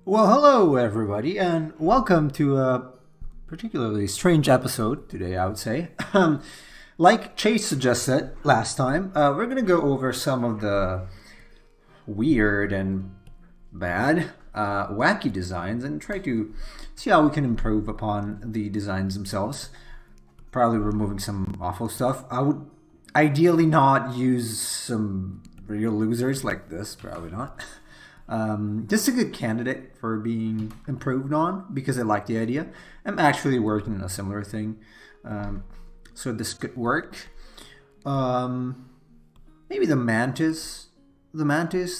Well, hello everybody, and welcome to a particularly strange episode today, I would say. Like Chase suggested last time, we're going to go over some of the weird and bad, wacky designs and try to see how we can improve upon the designs themselves. Probably removing some awful stuff. I would ideally not use some real losers like this, probably not. Just a good candidate for being improved on because I like the idea. I'm actually working on a similar thing, so this could work. Maybe the mantis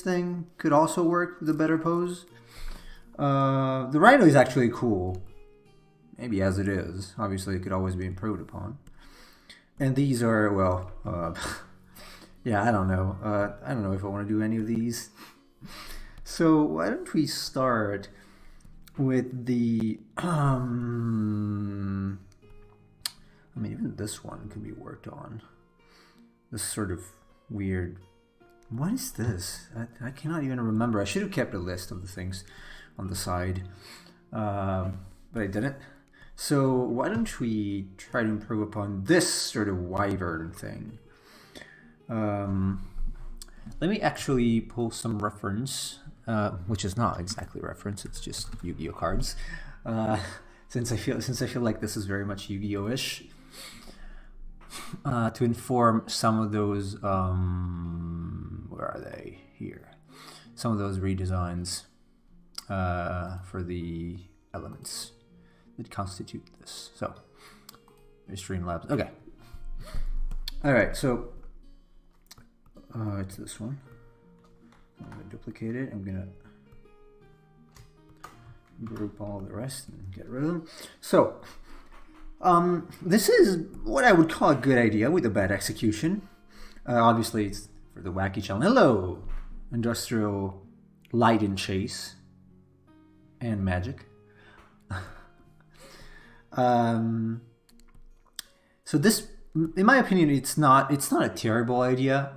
thing could also work with a better pose. The rhino is actually cool, maybe as it is. Obviously, it could always be improved upon. And these are well, yeah, I don't know. I don't know if I want to do any of these. So why don't we start with the, I mean, even this one could be worked on. This sort of weird, what is this? I cannot even remember. I should have kept a list of the things on the side, but I didn't. So why don't we try to improve upon this sort of wyvern thing? Let me actually pull some reference. Which is not exactly reference; it's just Yu-Gi-Oh cards. Since I feel like this is very much Yu-Gi-Oh-ish, to inform some of those, where are they? Here, some of those redesigns for the elements that constitute this. So, there's Streamlabs. Okay. All right. So, it's this one. I'm going to duplicate it. I'm going to group all the rest and get rid of them. So, this is what I would call a good idea with a bad execution. Obviously, it's for the Wacky Challenge. Hello! Industrial Light and Chase. And Magic. So this, in my opinion, it's not a terrible idea.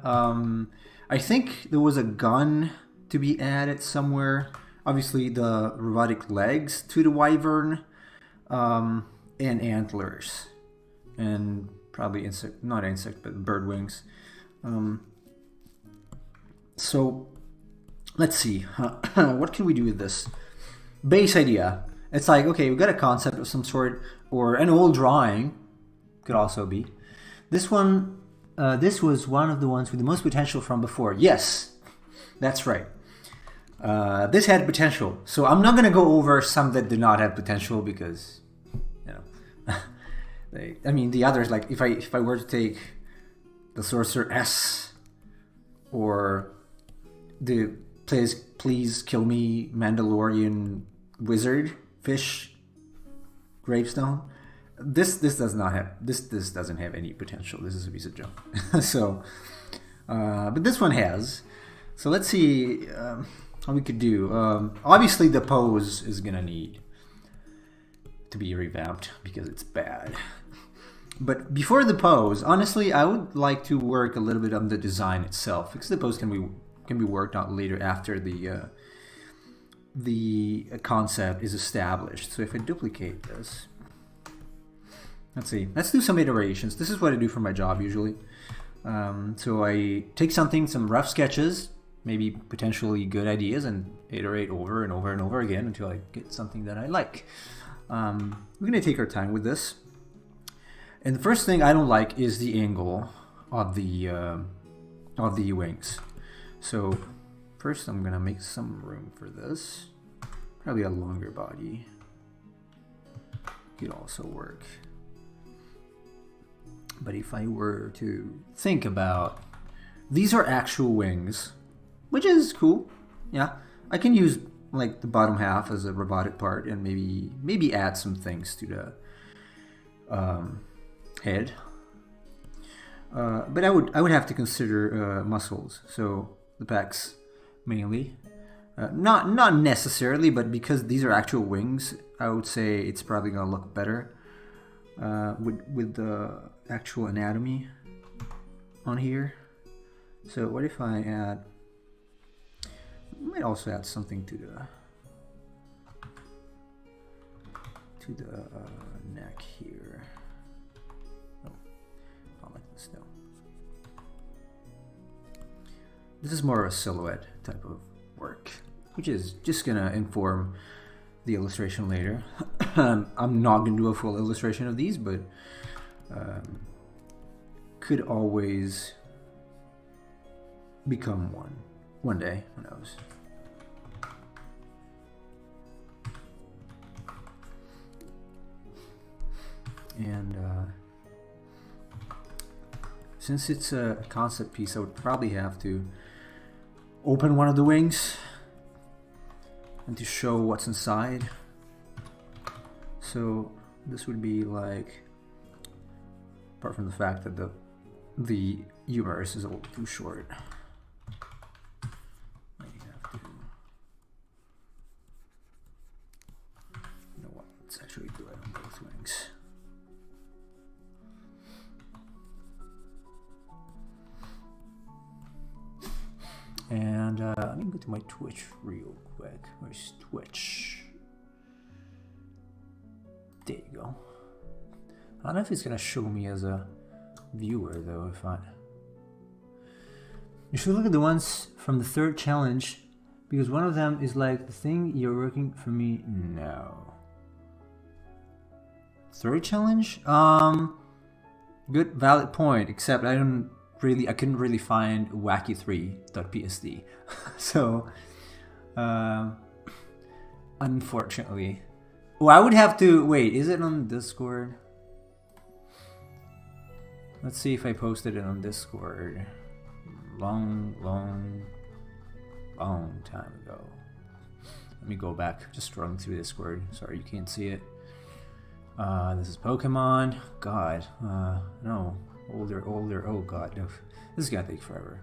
I think there was a gun to be added somewhere. Obviously, the robotic legs to the wyvern, and antlers, and probably not insect, but bird wings. So, let's see. What can we do with this? Base idea. It's like, okay, we've got a concept of some sort, or an old drawing, could also be. This one. This was one of the ones with the most potential from before. Yes, that's right. This had potential. So I'm not going to go over some that did not have potential because, you know, I mean, the others, like if I were to take the Sorcerer S or the Please Kill Me Mandalorian Wizard Fish Gravestone, this does not have this doesn't have any potential. This is a piece of junk. So, but this one has. So let's see how we could do. Obviously, the pose is gonna need to be revamped because it's bad. But before the pose, honestly, I would like to work a little bit on the design itself because the pose can be worked out later after the concept is established. So if I duplicate this. Let's see. Let's do some iterations. This is what I do for my job usually. So I take some rough sketches, maybe potentially good ideas, and iterate over and over and over again until I get something that I like. We're going to take our time with this. And the first thing I don't like is the angle of the wings. So first I'm going to make some room for this. Probably a longer body could also work. But if I were to think about, these are actual wings, which is cool. Yeah, I can use like the bottom half as a robotic part and maybe add some things to the head. But I would have to consider muscles, so the pecs mainly. Not necessarily, but because these are actual wings, I would say it's probably gonna look better with the actual anatomy on here. So what if I might also add something to to the neck here. Oh, not like this though. This is more of a silhouette type of work, which is just gonna inform the illustration later. I'm not gonna do a full illustration of these, but could always become one day, who knows. And since it's a concept piece, I would probably have to open one of the wings and to show what's inside. So this would be like, apart from the fact that the humerus is a little too short, I have to, you know what, let's actually do it on both wings. And let me go to my Twitch real quick. Where's Twitch? There you go. I don't know if it's gonna show me as a viewer though. If you should look at the ones from the third challenge, because one of them is like the thing you're working for me. No. Third challenge? Good, valid point. Except I couldn't really find wacky3.psd. So, unfortunately. Well, I would have to, wait, is it on Discord? Let's see if I posted it on Discord. Long time ago. Let me go back, just scrolling through Discord. Sorry, you can't see it. This is Pokemon. God, no. Older, oh god, no. This is gonna take forever.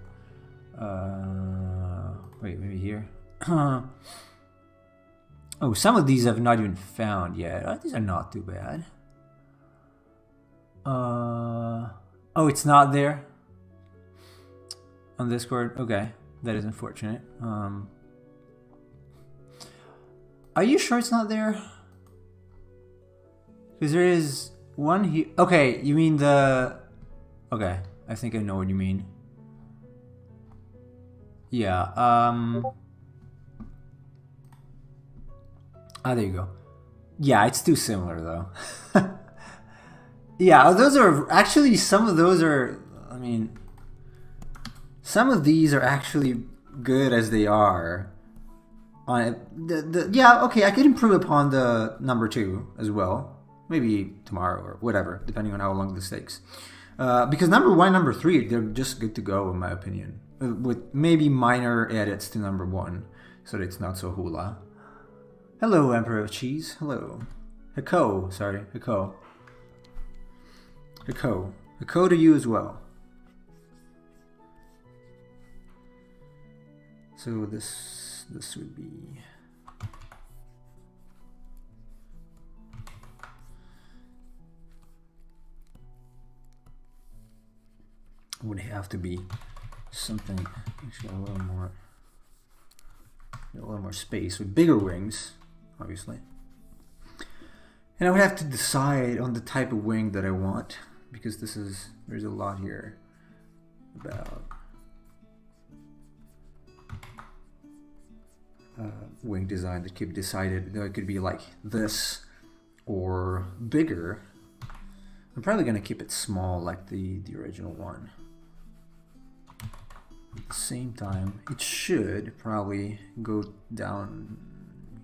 Wait, maybe here? Oh, some of these I've not even found yet. These are not too bad. Oh, it's not there? On Discord? Okay, that is unfortunate. Are you sure it's not there? Because there is one here. Okay, you mean the... Okay, I think I know what you mean. Yeah, there you go. Yeah, it's too similar though. Yeah, those are actually, some of those are, I mean, some of these are actually good as they are. On it, yeah, okay, I could improve upon the number 2 as well. Maybe tomorrow or whatever, depending on how long this takes. Because number 1, number 3, they're just good to go in my opinion. With maybe minor edits to number 1, so that it's not so hula. Hello, Emperor of Cheese. Hello. Hako, sorry, Hako. Hako. Hako to you as well. So this would be... would have to be something actually a little more space with bigger wings, obviously. And I would have to decide on the type of wing that I want, because there's a lot here about wing design that could be decided. It could be like this or bigger. I'm probably gonna keep it small like the original one. At the same time, it should probably go down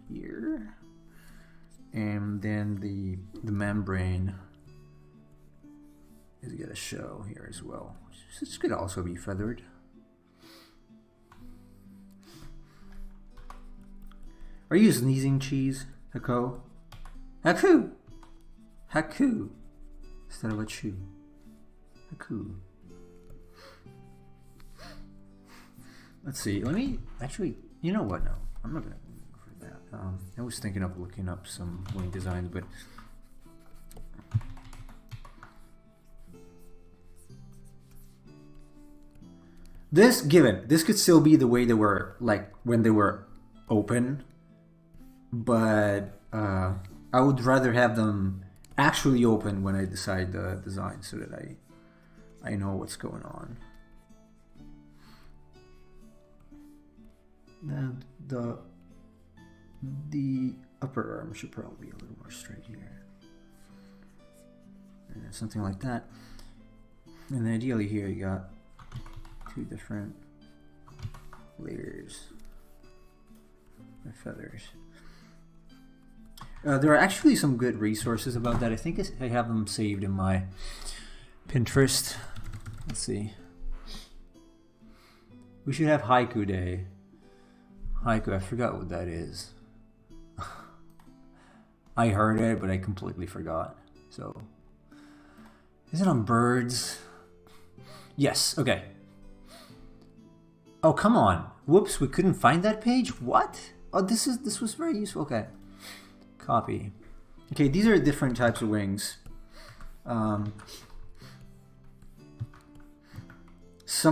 here, and then the membrane is gonna show here as well. This could also be feathered. Are you sneezing, Cheese? Hako? Haku! Haku! Instead of a chew. Haku. Let's see, let me, actually, you know what, no, I'm not gonna go for that. I was thinking of looking up some wing designs, but this could still be the way they were, like, when they were open, but I I would rather have them actually open when I decide the design so that I know what's going on. Then the upper arm should probably be a little more straight here. And something like that. And ideally here you got two different layers of feathers. There are actually some good resources about that. I think I have them saved in my Pinterest. Let's see. We should have Haiku Day. Haiku, I forgot what that is. I heard it, but I completely forgot. So, is it on birds? Yes, okay. Oh, come on. Whoops, we couldn't find that page? What? Oh, this was very useful. Okay. Copy. Okay, these are different types of wings. Some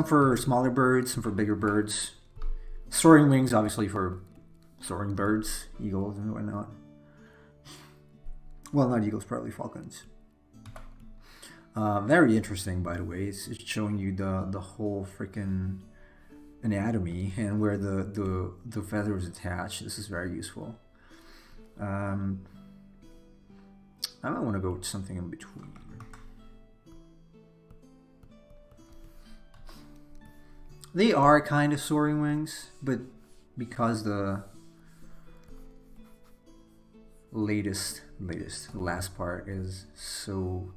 for smaller birds, some for bigger birds. Soaring wings, obviously, for soaring birds, eagles and whatnot. Well, not eagles, probably falcons. Very interesting, by the way. It's showing you the whole freaking anatomy and where the feather is attached. This is very useful. I might want to go with something in between. They are kind of soaring wings, but because the last part is so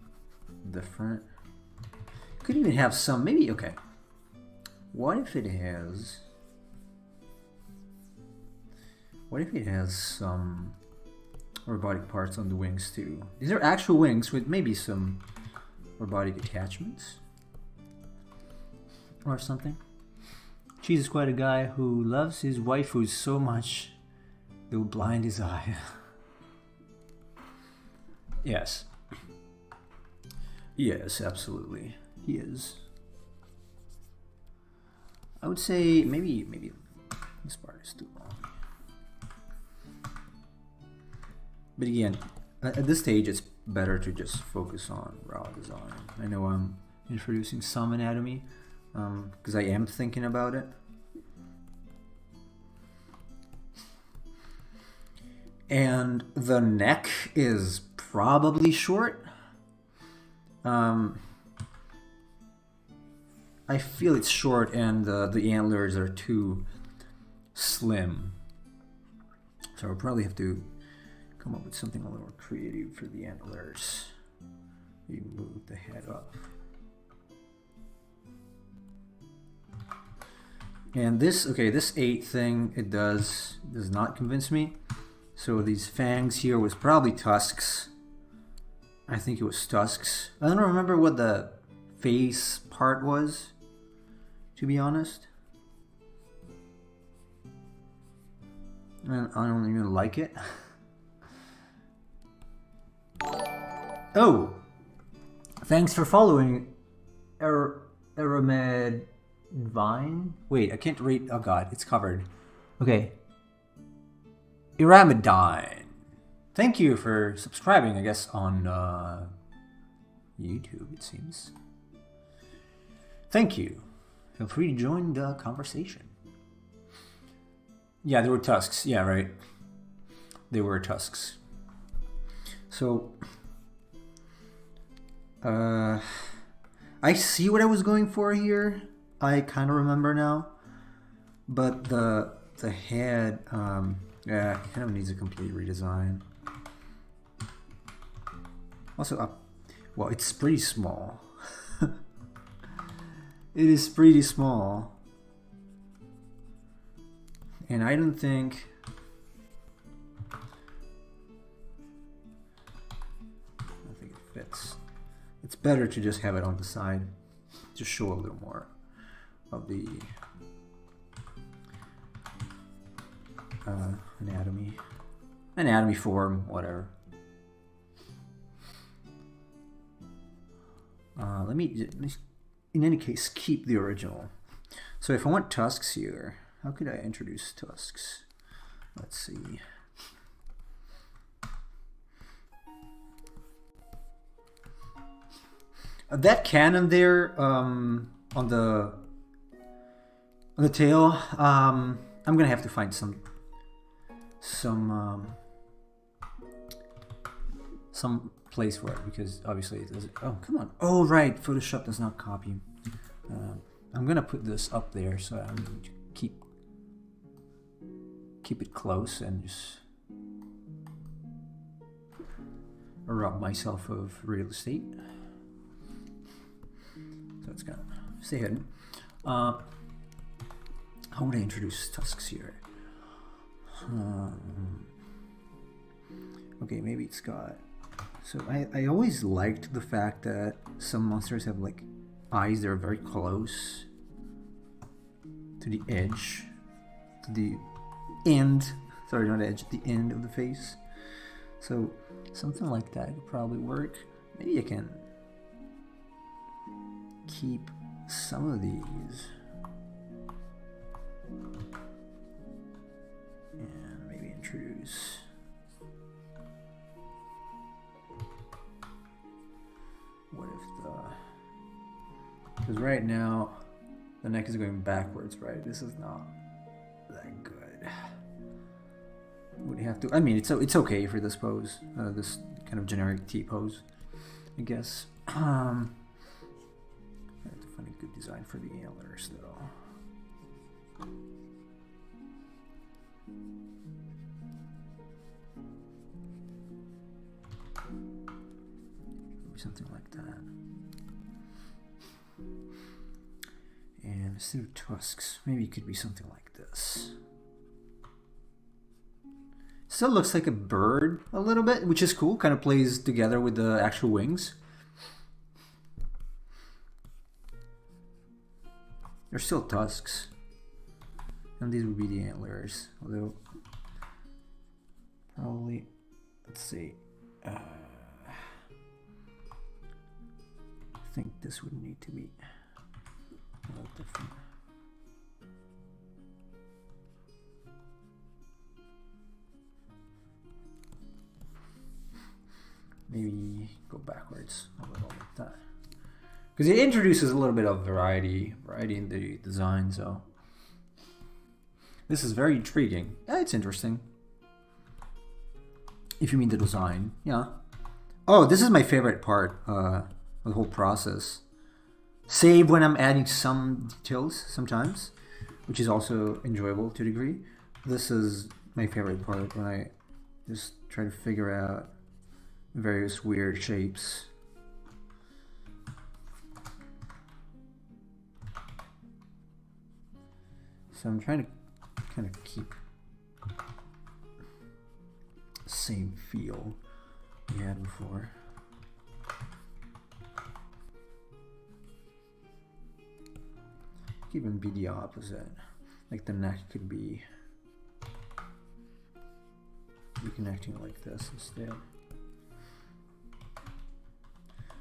different. Could even have some, maybe, okay. What if it has some robotic parts on the wings too? These are actual wings with maybe some robotic attachments or something. Cheese is quite a guy who loves his waifu so much it will blind his eye. Yes. Yes, absolutely. He is. I would say maybe this part is too long. But again, at this stage it's better to just focus on raw design. I know I'm introducing some anatomy because I am thinking about it. And the neck is probably short. I feel it's short and the antlers are too slim. So I'll probably have to come up with something a little more creative for the antlers. You move the head up. And this 8 thing, it does not convince me. So these fangs here was probably tusks. I think it was tusks. I don't remember what the face part was, to be honest. And I don't even like it. Oh! Thanks for following Aramed Vine? Wait, I can't read. Oh god, it's covered. Okay. Iramidine. Thank you for subscribing, I guess, on YouTube, it seems. Thank you. Feel free to join the conversation. Yeah, they were tusks. Yeah, right. They were tusks. So, I see what I was going for here. I kind of remember now. But the head, yeah, it kind of needs a complete redesign. Also, well, it's pretty small. It is pretty small. And I don't think... it fits. It's better to just have it on the side. Just show a little more of the anatomy form, whatever. Let me, in any case, keep the original. So if I want tusks here, how could I introduce tusks? Let's see. That cannon there on the tail, I'm gonna have to find some place for it, because obviously it doesn't. Oh, come on. Oh, right. Photoshop does not copy. I'm gonna put this up there so I'm going to keep it close and just rob myself of real estate. So it's gonna stay hidden. How would I introduce tusks here? Okay, maybe it's got. So I always liked the fact that some monsters have like eyes that are very close to the edge, to the end. Sorry, not edge, the end of the face. So something like that would probably work. Maybe I can keep some of these. And maybe introduce. What if because right now the neck is going backwards, right? This is not that good. Would have to. I mean, it's okay for this pose, this kind of generic T pose, I guess. I have to find a good design for the antlers, though. Maybe something like that. And instead of tusks, maybe it could be something like this. Still looks like a bird a little bit, which is cool. Kind of plays together with the actual wings. They're still tusks. And these would be the antlers. Although, probably, let's see. I think this would need to be a little different. Maybe go backwards a little like that, because it introduces a little bit of variety in the design. So this is very intriguing. Yeah, it's interesting. If you mean the design, yeah. Oh, this is my favorite part of the whole process. Save when I'm adding some details sometimes, which is also enjoyable to a degree. This is my favorite part, when I just try to figure out various weird shapes. So I'm trying to kind of keep the same feel we had before. Could even be the opposite. Like the neck could be reconnecting like this instead.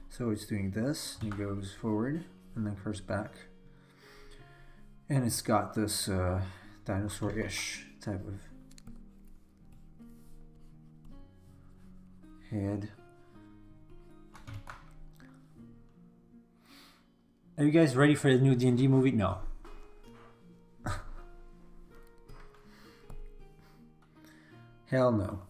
So it's doing this, and it goes forward, and then curves back. And it's got this dinosaur-ish type of head. Are you guys ready for the new D&D movie? No. Hell no.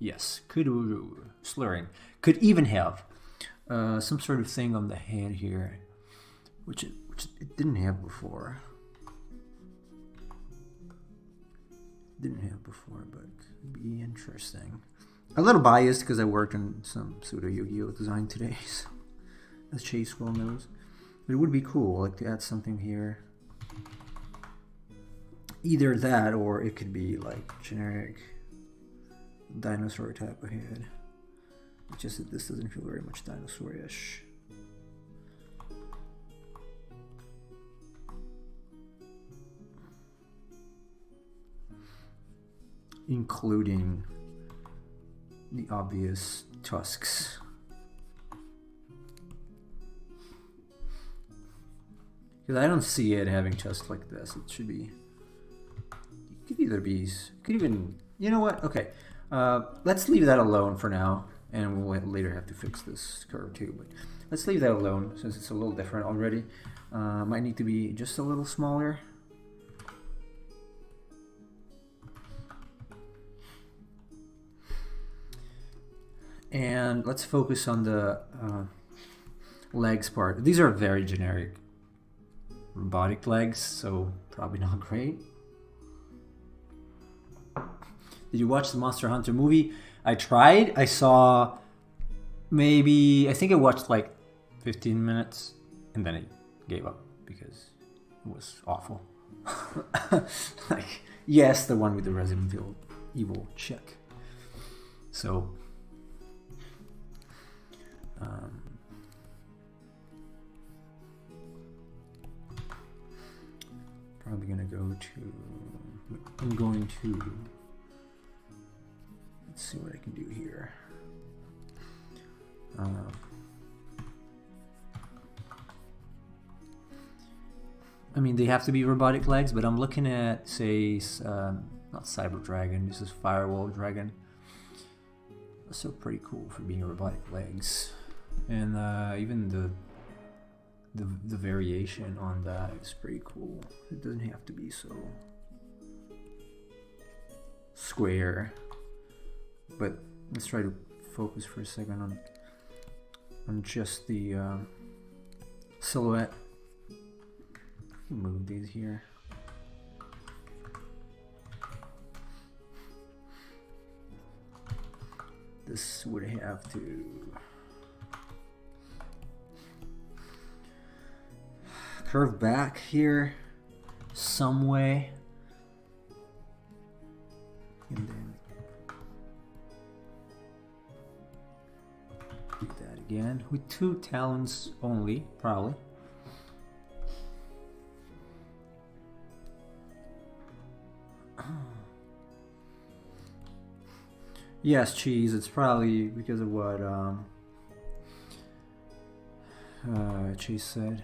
Yes, slurring. Could even have some sort of thing on the head here, which it didn't have before. But could be interesting. A little biased because I worked on some pseudo Yu-Gi-Oh design today, so, as Chase well knows. But it would be cool, like, to add something here. Either that, or it could be like generic dinosaur type of head. It's just that this doesn't feel very much dinosaur-ish. including the obvious tusks. Because I don't see it having tusks like this. It should be... It could either be... It could even... You know what? Okay. Let's leave that alone for now. And we'll later have to fix this curve too. But let's leave that alone since it's a little different already. Might need to be just a little smaller. And let's focus on the legs part. These are very generic robotic legs, so probably not great. Did you watch the Monster Hunter movie? I tried. I saw maybe, I think I watched like 15 minutes and then I gave up because it was awful. Like, yes, the one with the Resident Evil chick. So, probably gonna go to, I'm going to, let's see what I can do here. I mean, they have to be robotic legs, but I'm looking at, say, not Cyber Dragon, this is Firewall Dragon. So pretty cool for being robotic legs. And even the variation on that is pretty cool. It doesn't have to be so square. But let's try to focus for a second on just the silhouette. Move these here. This would have to curve back here some way, and then do that again with 2 talons only, probably. Yes, cheese. It's probably because of what Chase said.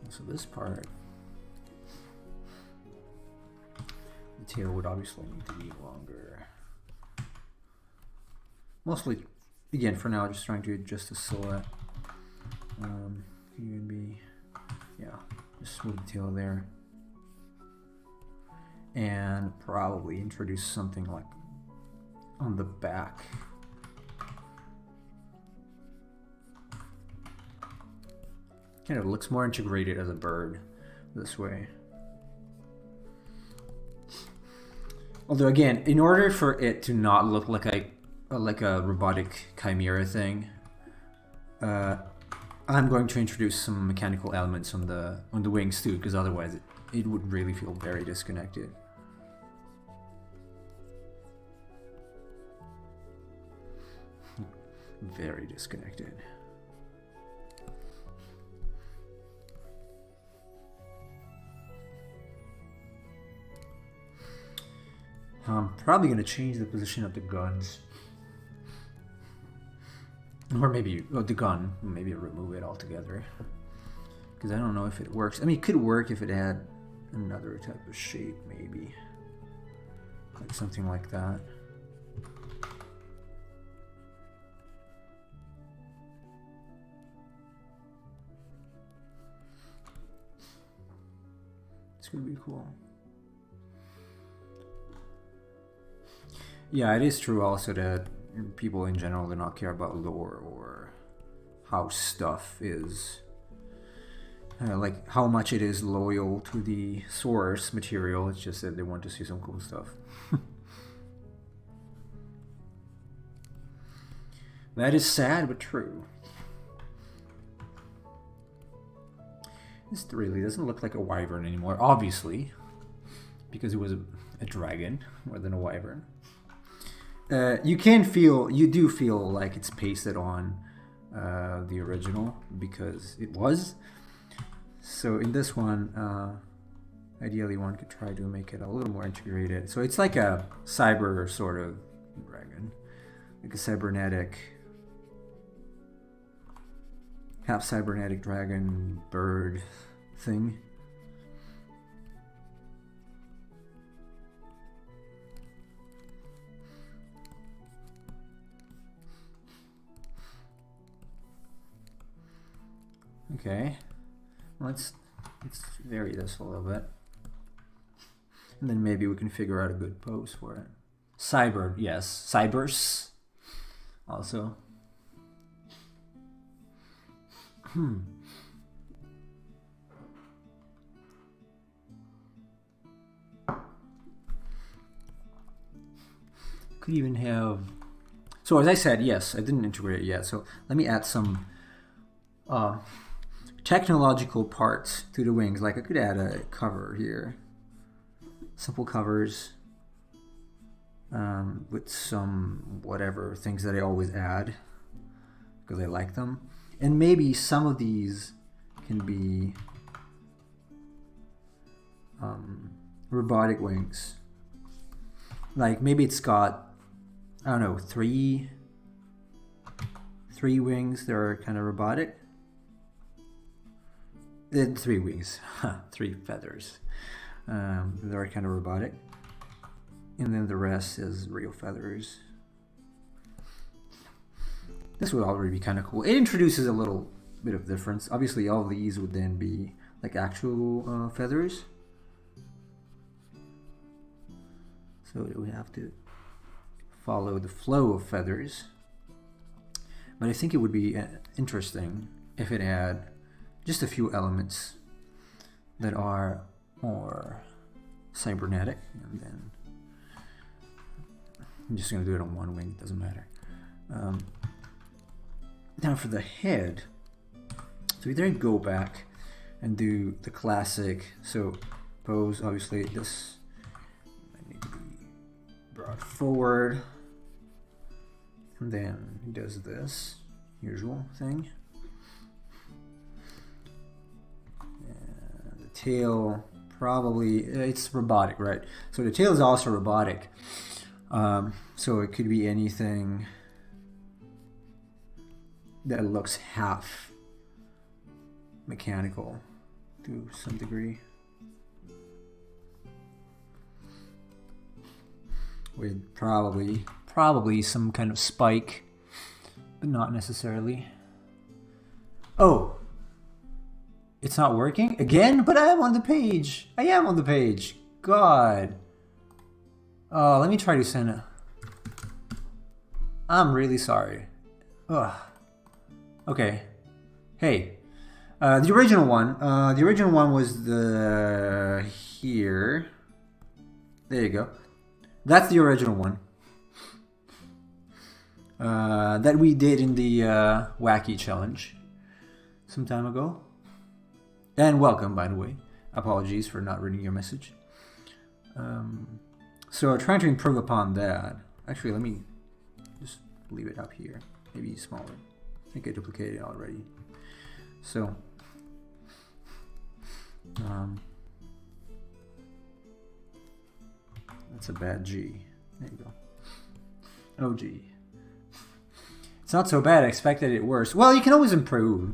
So this part, the tail would obviously need to be longer. Mostly, again, for now, just trying to adjust the silhouette. Even be, yeah, just smooth the tail there, and probably introduce something like on the back. Kind of looks more integrated as a bird this way. Although again, in order for it to not look like a robotic chimera thing, I'm going to introduce some mechanical elements on the wings too, because otherwise it would really feel very disconnected. Very disconnected. I'm probably going to change the position of the guns. Or maybe the gun, maybe remove it altogether. Because I don't know if it works. I mean, it could work if it had another type of shape, maybe. Like something like that. It's going to be cool. Yeah, it is true also that people in general do not care about lore or how stuff is, like how much it is loyal to the source material. It's just that they want to see some cool stuff. That is sad but true. This really doesn't look like a wyvern anymore, obviously, because it was a dragon more than a wyvern. You do feel like it's pasted on the original because it was. So in this one, ideally one could try to make it a little more integrated. So it's like a cyber sort of dragon, like a cybernetic, half cybernetic dragon bird thing. Okay, let's vary this a little bit, and then maybe we can figure out a good pose for it. Cyber, yes, cybers also. Could even have. So as I said, yes, I didn't integrate it yet. So let me add some technological parts to the wings. Like I could add a cover here, simple covers with some whatever things that I always add because I like them. And maybe some of these can be robotic wings. Like maybe it's got, I don't know, three wings that are kind of robotic. Three wings, 3 feathers that are kind of robotic. And then the rest is real feathers. This would already be kind of cool. It introduces a little bit of difference. Obviously all of these would then be like actual feathers. So we have to follow the flow of feathers. But I think it would be interesting if it had just a few elements that are more cybernetic, and then I'm just going to do it on one wing, it doesn't matter. Now for the head, so we then go back and do the classic, so pose, obviously this might need to be brought forward, and then he does this usual thing. And the tail, probably, it's robotic, right? So the tail is also robotic. So it could be anything that looks half mechanical to some degree, with probably some kind of spike, but not necessarily. Oh, it's not working again, but I am on the page. I am on the page. God. Oh, let me try to send it. I'm really sorry. Ugh. Okay. Hey, the original one. The original one was the here. There you go. That's the original one that we did in the Wacky Challenge some time ago. And welcome, by the way. Apologies for not reading your message. So trying to improve upon that. Actually, let me just leave it up here. Maybe smaller. I think I duplicated it already. So that's a bad G. There you go. Oh, G. It's not so bad. I expected it worse. Well, you can always improve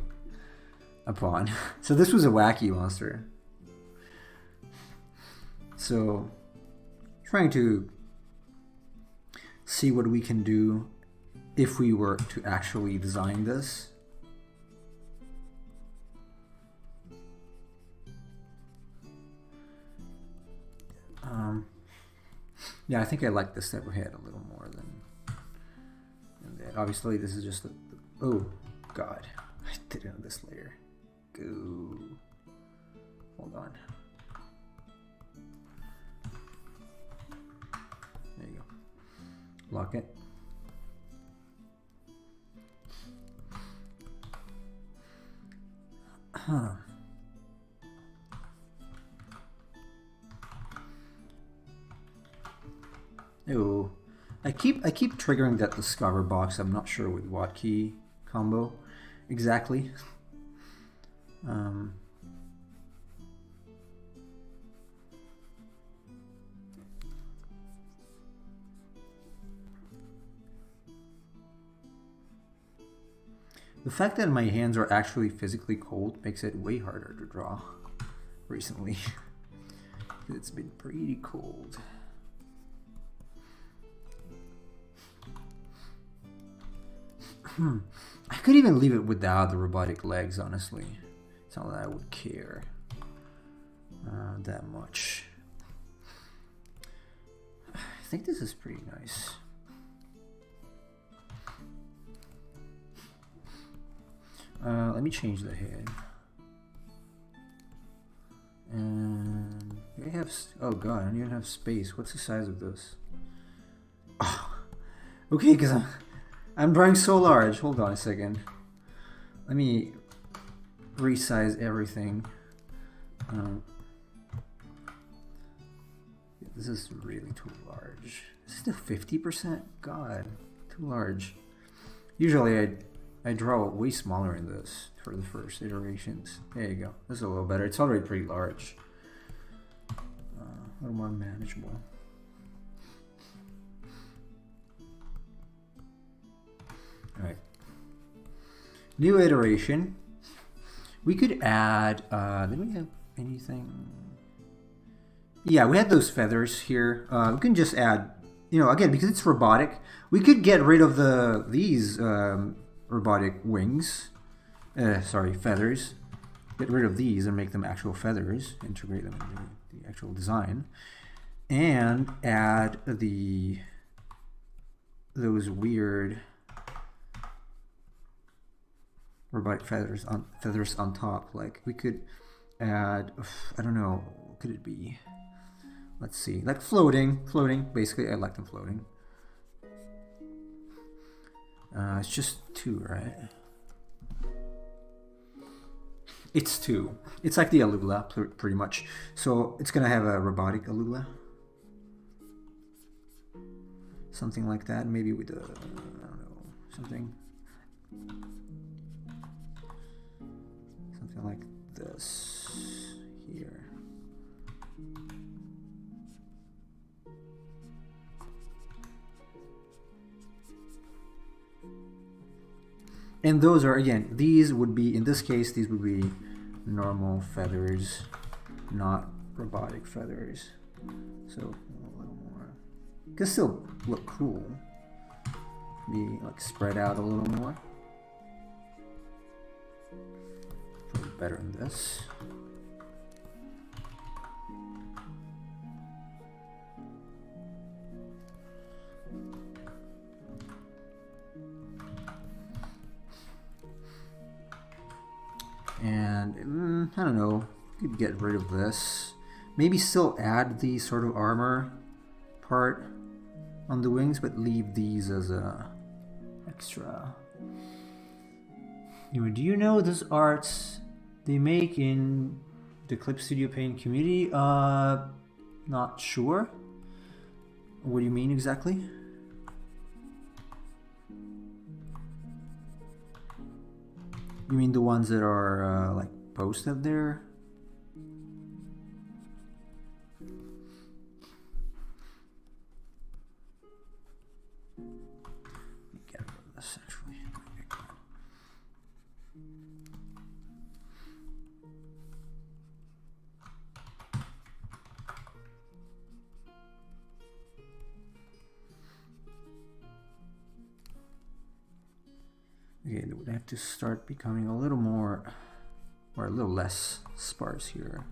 upon. So this was a wacky monster. So trying to see what we can do if we were to actually design this. Yeah, I think I like this type of head a little more than that. Obviously, this is just oh God, I did it on this layer. Go. Hold on. There you go. Lock it. Huh. Oh, I keep triggering that discover box. I'm not sure with what key combo. exactly. The fact that my hands are actually physically cold makes it way harder to draw recently. It's been pretty cold. I could even leave it without the robotic legs, honestly. It's not that I would care that much. I think this is pretty nice. Let me change the head. And I have, oh god, I don't even have space. What's the size of this? Oh, okay, because I'm drawing so large. Hold on a second. Let me resize everything. This is really too large. Is this the 50%? God, too large. Usually I draw way smaller in this for the first iterations. There you go. This is a little better. It's already pretty large. A little more manageable. All right. New iteration. We could add. Did we have anything? Yeah, we had those feathers here. We can just add. You know, again, because it's robotic, we could get rid of these robotic wings. Sorry, feathers. Get rid of these and make them actual feathers. Integrate them into the actual design, and add those weird robotic feathers on top. Like we could add, I don't know, what could it be? Let's see, like floating. Basically, I like them floating. It's just 2, right? It's 2. It's like the Alula, pretty much. So it's gonna have a robotic Alula, something like that. Maybe with I don't know, something like this here. And those are, again, these would be, in this case, these would be normal feathers, not robotic feathers. So a little more. Can still look cool. Be like spread out a little more. Probably better than this. And I don't know, you could get rid of this. Maybe still add the sort of armor part on the wings, but leave these as a extra. Anyway, do you know those arts they make in the Clip Studio Paint community? Not sure. What do you mean exactly? You mean the ones that are like posted there? Let me get rid of this actually. Okay, they would have to start becoming a little more, or a little less sparse here.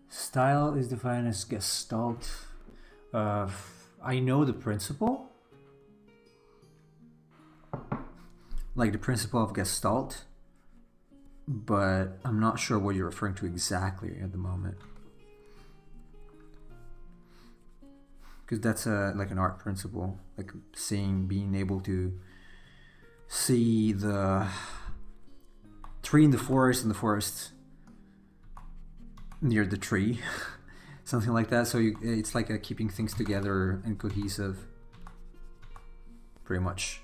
Style is defined as gestalt. I know the principle, like the principle of gestalt, but I'm not sure what you're referring to exactly at the moment. because that's like an art principle, like being able to see the tree in the forest and the forest near the tree, something like that. So it's like keeping things together and cohesive, pretty much,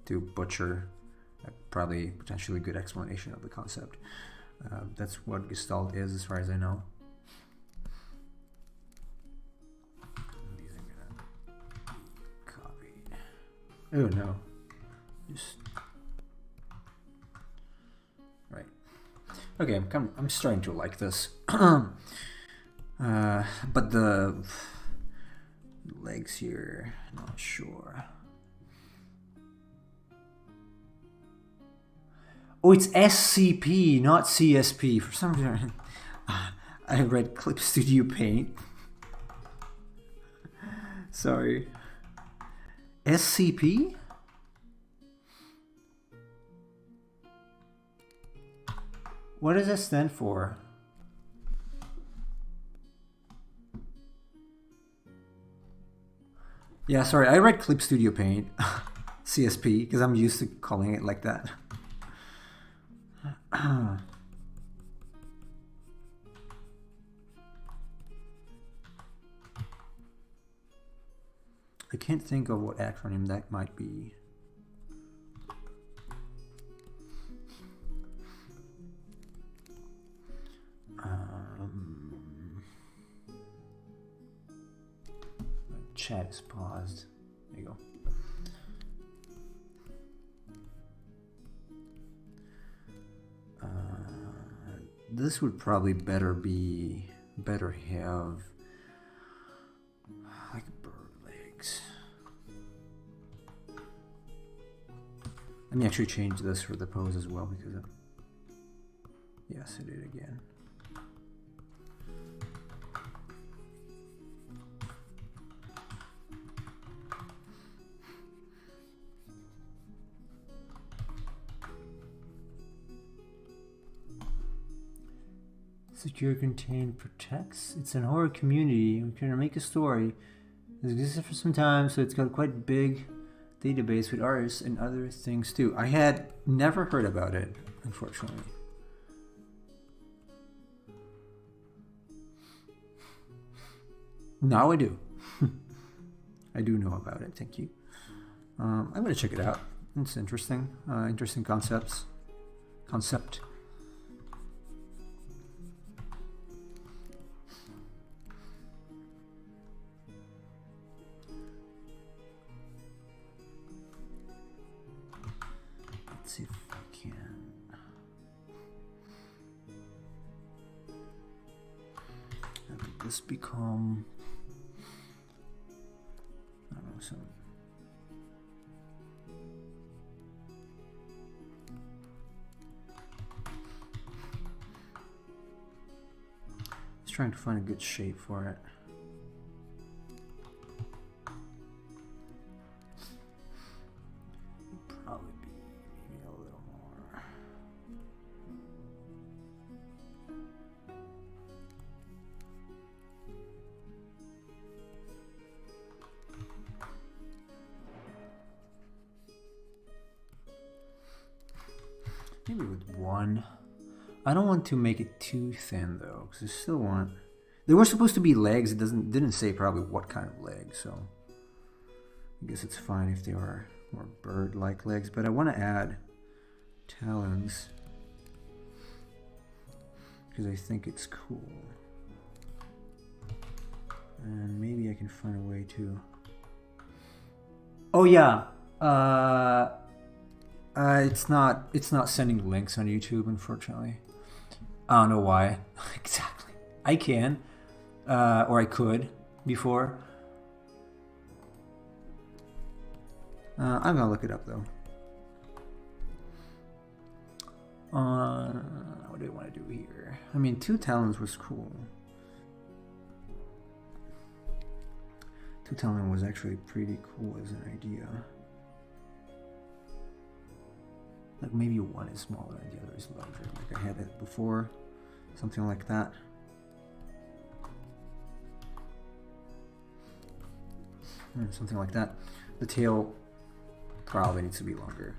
to butcher a probably potentially good explanation of the concept. That's what Gestalt is, as far as I know. These are gonna be copied. Oh no, just right. Okay, I'm starting to like this, but the legs here, not sure. Oh, it's SCP, not CSP. For some reason, I read Clip Studio Paint. Sorry. SCP? What does that stand for? Yeah, sorry, I read Clip Studio Paint. CSP, because I'm used to calling it like that. I can't think of what acronym that might be. Chat is paused. There you go. This would probably better have like bird legs. Let me actually change this for the pose as well, because yes, I did again. Secure, contain, protects. It's an horror community. We're gonna make a story. It's existed for some time, so it's got quite a big database with artists and other things too. I had never heard about it, unfortunately. Now I do. I do know about it. Thank you. I'm gonna check it out. It's interesting. Interesting concept. Let's see if I can. How could this become? I don't know, some. Just trying to find a good shape for it. Maybe with one. I don't want to make it too thin though, because I still want. They were supposed to be legs. It didn't say probably what kind of legs, so I guess it's fine if they are more bird-like legs. But I want to add talons because I think it's cool, and maybe I can find a way to. Oh yeah. It's not sending links on YouTube, unfortunately. I don't know why exactly. I can, or I could before. I'm gonna look it up though. What do I want to do here? I mean, 2 talons was cool. 2 talon was actually pretty cool as an idea. Like maybe one is smaller and the other is larger, like I had it before, something like that. something like that. The tail probably needs to be longer.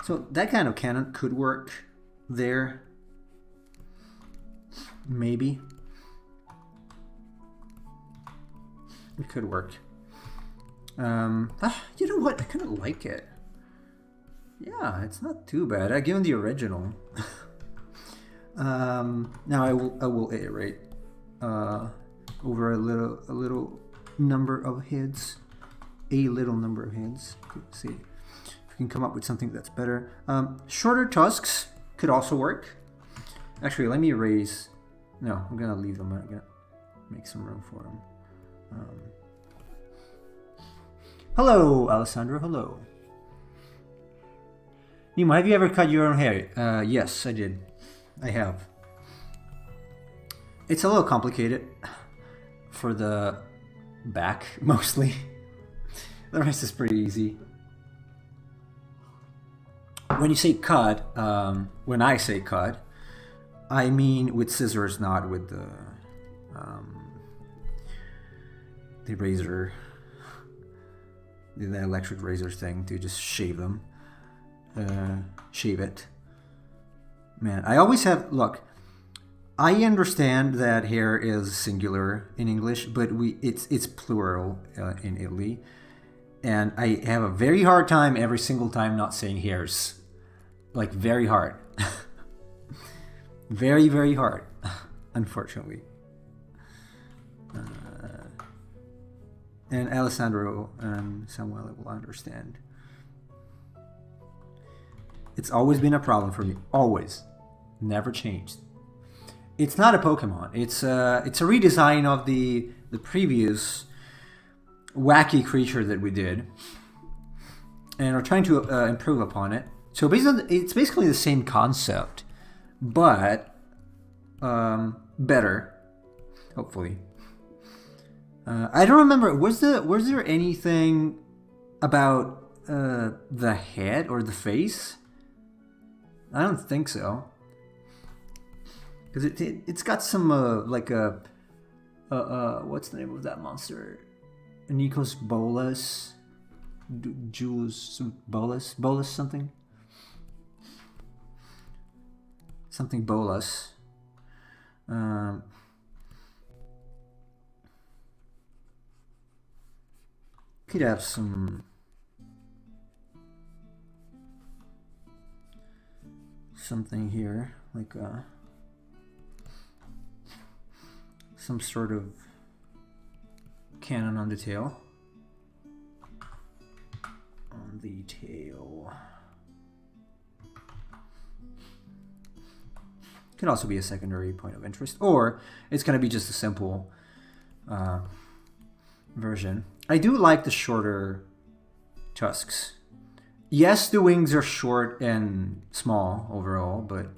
So that kind of cannon could work there. Maybe. It could work. You know what? I kind of like it. Yeah, it's not too bad. Given the original. Now I will iterate over a little number of heads. A little number of heads. Let's see if we can come up with something that's better. Shorter tusks could also work. Actually, let me erase. No, I'm gonna leave them. I'm gonna make some room for them. Hello, Alessandro. Hello. Nemo, have you ever cut your own hair? Yes, I did. I have. It's a little complicated for the back, mostly. The rest is pretty easy. When you say cut, when I say cut, I mean with scissors, not with the razor, the electric razor thing to just shave them, shave it. Man, I always have, look, I understand that hair is singular in English, but it's plural in Italy. And I have a very hard time every single time not saying hairs. Like, very hard. Very, very hard, unfortunately. And Alessandro and Samuel will understand. It's always been a problem for me. Always. Never changed. It's not a Pokemon. It's a redesign of the previous wacky creature that we did. And we're trying to improve upon it. So it's basically the same concept, but better, hopefully. I don't remember. Was there anything about the head or the face? I don't think so. Because it's got some like a what's the name of that monster? Nikos Bolas, Jules Bolas something. Something Bolas. Could have something here, like some sort of cannon on the tail. On the tail. Could also be a secondary point of interest, or it's going to be just a simple version. I do like the shorter tusks. Yes, the wings are short and small overall, but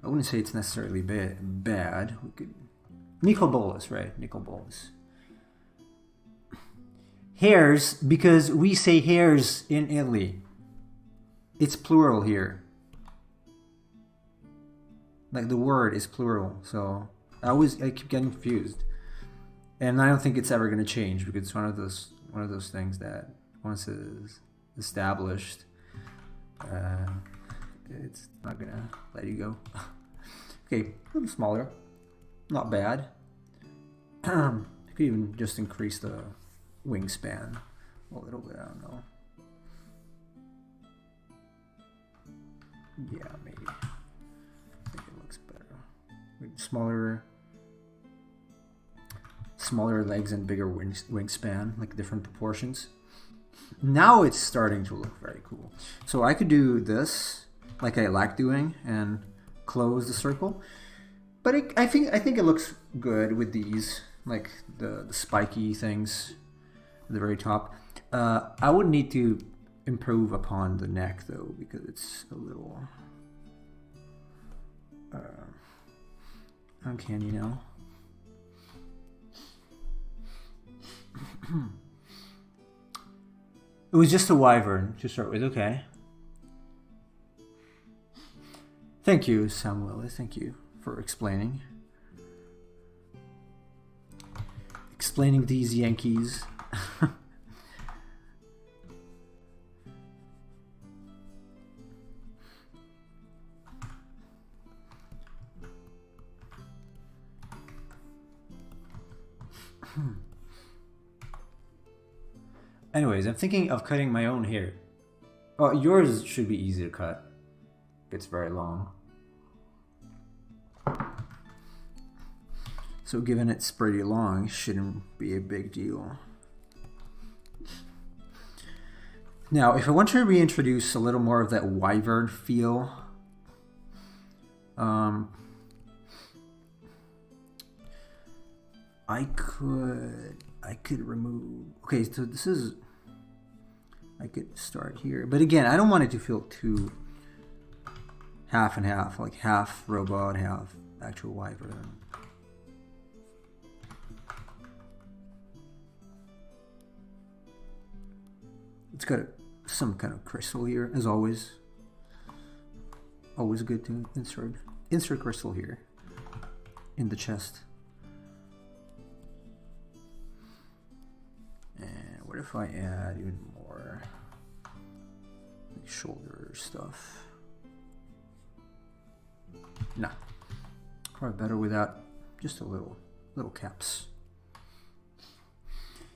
I wouldn't say it's necessarily bad. We could Nicobolus, right? Nicobolus. Hairs, because we say hairs in Italy. It's plural here. Like the word is plural, so I keep getting confused, and I don't think it's ever going to change because it's one of those things that once it's established, it's not going to let you go. Okay, a little smaller, not bad. You could even just increase the wingspan a little bit. I don't know. Yeah, maybe. Smaller legs and bigger wingspan, like different proportions. Now it's starting to look very cool. So I could do this, like I like doing, and close the circle. But I think it looks good with these, like the spiky things at the very top. I would need to improve upon the neck though, because it's a little uncanny now. It was just a wyvern to start with, okay. Thank you, Samuel. Thank you for explaining. explaining these Yankees. Anyways, I'm thinking of cutting my own hair. Oh, yours should be easy to cut. It's very long. So given it's pretty long, it shouldn't be a big deal. Now, if I want to reintroduce a little more of that wyvern feel, I could remove. Okay, so this is. I could start here, but again, I don't want it to feel too half and half, like half robot, half actual wyvern. It's got some kind of crystal here, as always. Always good to insert crystal here in the chest. And what if I add even more like shoulder stuff? Nah, probably better without just a little caps.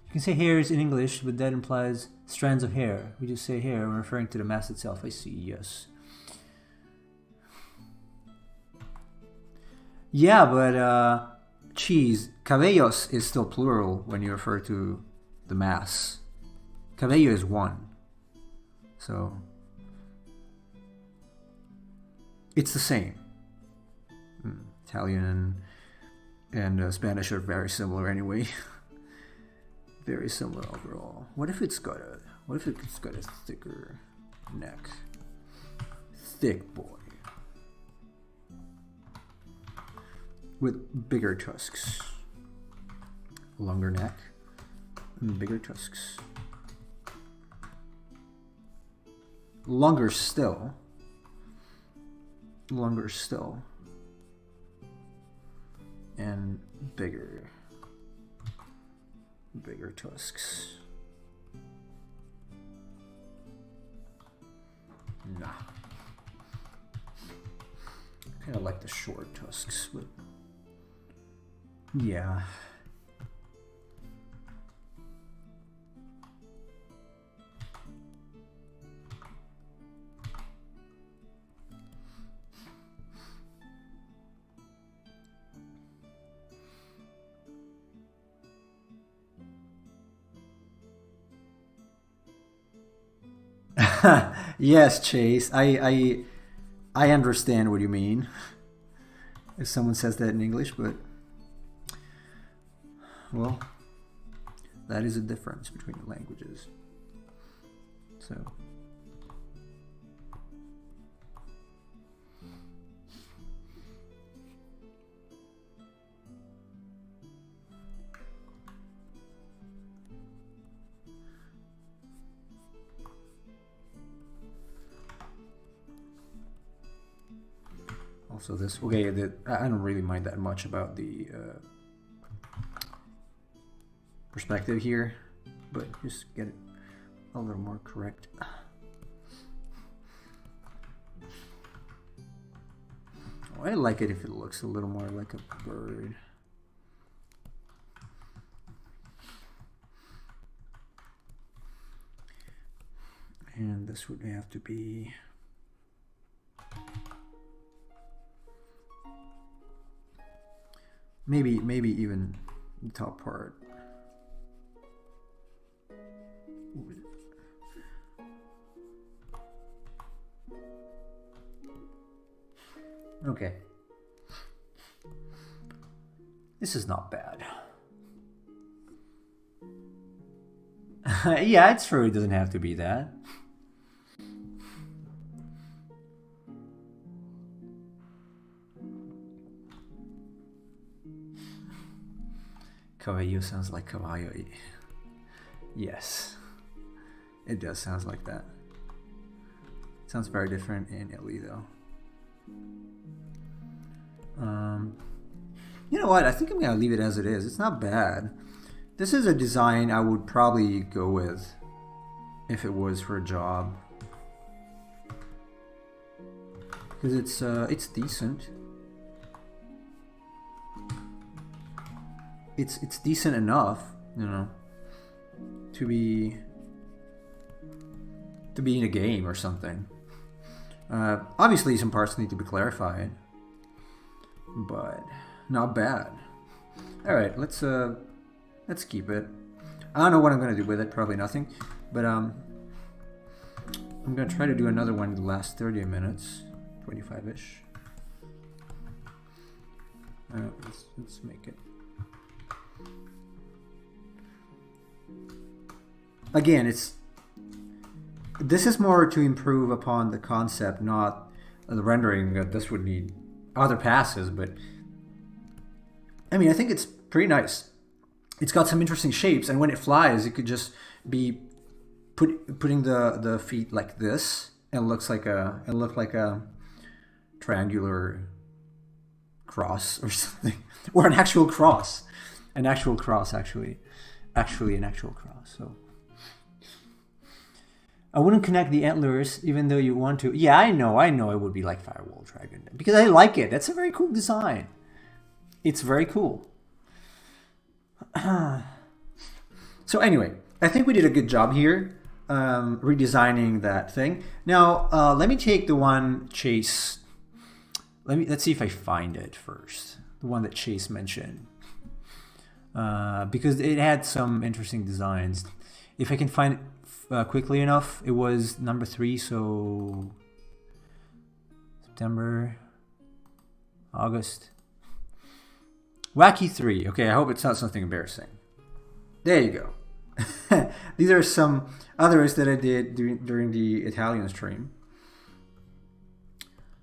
You can say hairs in English, but that implies strands of hair. We just say hair when referring to the mass itself. I see, yes. Yeah, but cheese, cabellos is still plural when you refer to the mass. Cabello is one. So it's the same. Italian and Spanish are very similar anyway. Very similar overall. What if it's got a thicker neck? Thick boy. With bigger tusks. Longer neck and bigger tusks. Longer still. Longer still. And bigger tusks. Nah. Kind of like the short tusks, but yeah. Yes, Chase. I understand what you mean. If someone says that in English, but well, that is a difference between the languages. So also this, okay, I don't really mind that much about the perspective here, but just get it a little more correct. Oh, I like it if it looks a little more like a bird. And this would have to be maybe even the top part. Okay. This is not bad. Yeah, it's true. It doesn't have to be that. Caballo sounds like caballo. Yes. It does sound like that. It sounds very different in Italy though. You know what? I think I'm gonna leave it as it is. It's not bad. This is a design I would probably go with if it was for a job, because it's decent. It's decent enough, you know, to be in a game or something. Obviously, some parts need to be clarified, but not bad. All right, let's keep it. I don't know what I'm gonna do with it. Probably nothing, but I'm gonna try to do another one in the last 30 minutes, 25-ish. Let's make it. Again, this is more to improve upon the concept, not the rendering. This would need other passes, but I mean, I think it's pretty nice. It's got some interesting shapes, and when it flies, it could just be putting the feet like this, and look like a triangular cross or something, or an actual cross, actually an actual cross. So. I wouldn't connect the antlers even though you want to. Yeah, I know it would be like Firewall Dragon. Because I like it. That's a very cool design. It's very cool. So anyway, I think we did a good job here redesigning that thing. Now, let me take the one Chase. Let's see if I find it first. The one that Chase mentioned. Because it had some interesting designs. If I can find it quickly enough, it was number 3, so September, August. Wacky 3. Okay, I hope it's not something embarrassing. There you go. These are some others that I did during the Italian stream.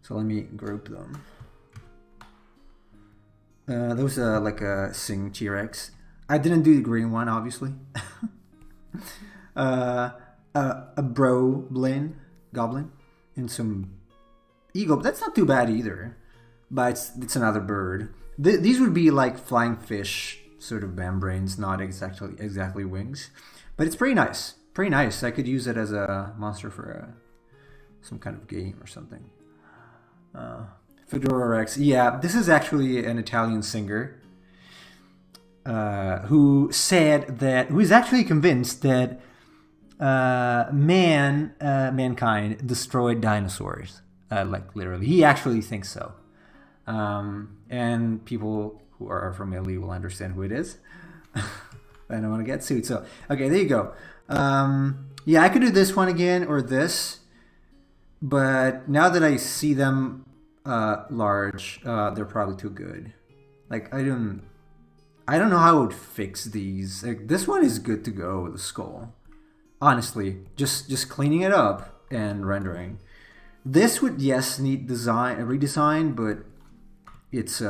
So let me group them. Those are like a Sing T-Rex. I didn't do the green one, obviously. A goblin, and some eagle. But that's not too bad either. But it's another bird. These would be like flying fish, sort of membranes, not exactly wings. But it's pretty nice. Pretty nice. I could use it as a monster for some kind of game or something. Fedora Rex. Yeah, this is actually an Italian singer who is actually convinced that mankind destroyed dinosaurs. Like literally, he actually thinks so. And people who are from Italy will understand who it is. I don't want to get sued. So okay, there you go. Yeah, I could do this one again or this, but now that I see them large, they're probably too good. Like I don't know how I would fix these. Like this one is good to go with the skull. Honestly, just cleaning it up and rendering. This would need a redesign, but it's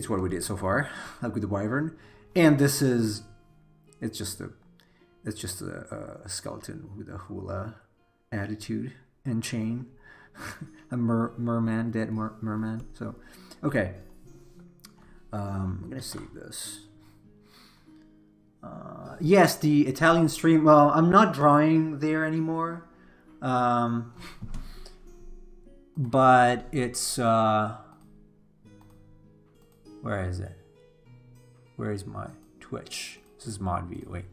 what we did so far, like with the wyvern. And it's just a skeleton with a hula attitude and chain, a merman, dead merman. So, okay, I'm gonna save this. Yes, the Italian stream. Well, I'm not drawing there anymore, but it's where is it? Where is my Twitch? This is mod view. Wait.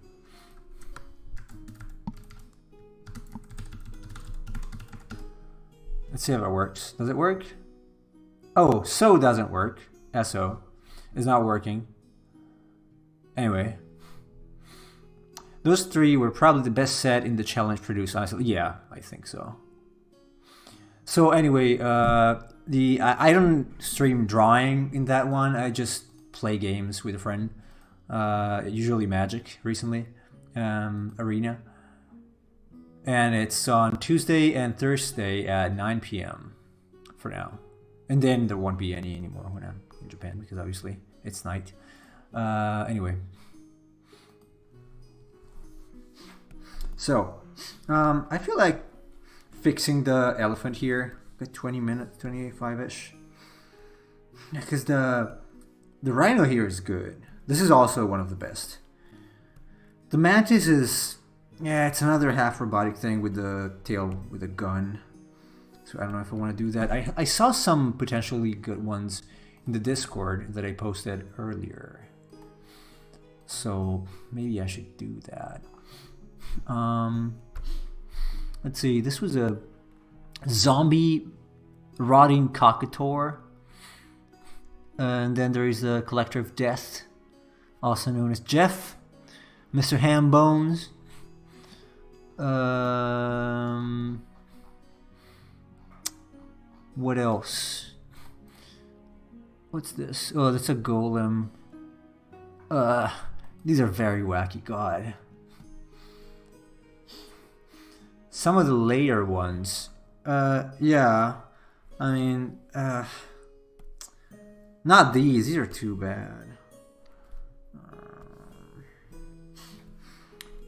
Let's see if it works. Does it work? Oh, so doesn't work. SO is not working. Anyway. Those 3 were probably the best set in the challenge produced, honestly. Yeah, I think so. So anyway, I don't stream drawing in that one. I just play games with a friend. Usually Magic recently, Arena. And it's on Tuesday and Thursday at 9 p.m. for now. And then there won't be any anymore when I'm in Japan because obviously it's night. Anyway. So, I feel like fixing the elephant here, like 20 minutes, 25-ish. Because the rhino here is good. This is also one of the best. The mantis is, yeah, it's another half robotic thing with the tail with a gun. So I don't know if I want to do that. I saw some potentially good ones in the Discord that I posted earlier. So maybe I should do that. Let's see, this was a zombie rotting cockator. And then there is a collector of death, also known as Jeff, Mr. Hambones. What else? What's this? Oh, that's a golem. These are very wacky, God. Some of the later ones, yeah, I mean, not these. These are too bad.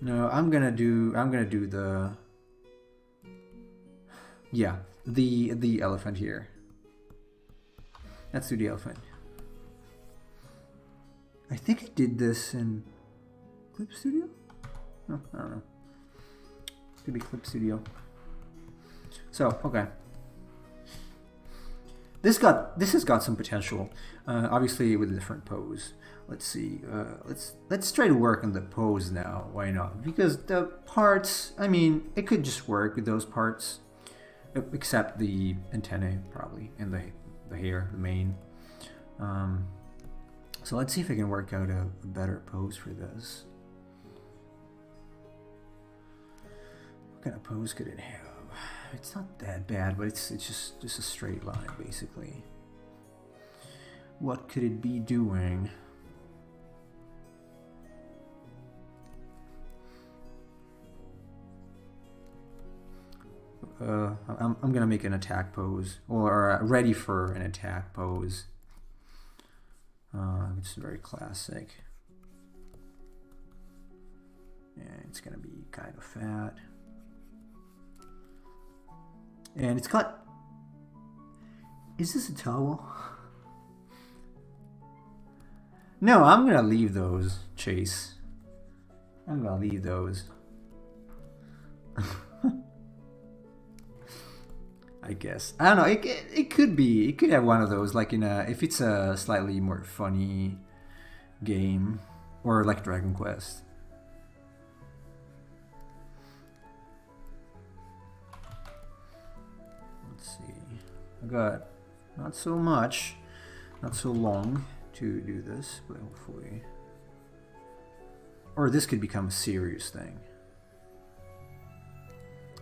No, I'm gonna do the, yeah, the elephant here. Let's do the elephant. I think I did this in Clip Studio? No, I don't know. Could be Clip Studio. So, okay. This has got some potential. Obviously with a different pose. Let's see. Let's try to work on the pose now. Why not? Because the parts, I mean, it could just work with those parts, except the antennae probably and the hair, the mane. So let's see if I can work out a better pose for this. What kind of pose could it have? It's not that bad, but it's just a straight line basically. What could it be doing? I'm gonna make an attack pose, or ready for an attack pose, which is very classic. And it's gonna be kind of fat. And it's got... Is this a towel? No, I'm gonna leave those, Chase. I'm gonna leave those. I guess. I don't know. It could be. It could have one of those, like in a... If it's a slightly more funny game, or like Dragon Quest. I got not so much, not so long to do this, but hopefully. Or this could become a serious thing.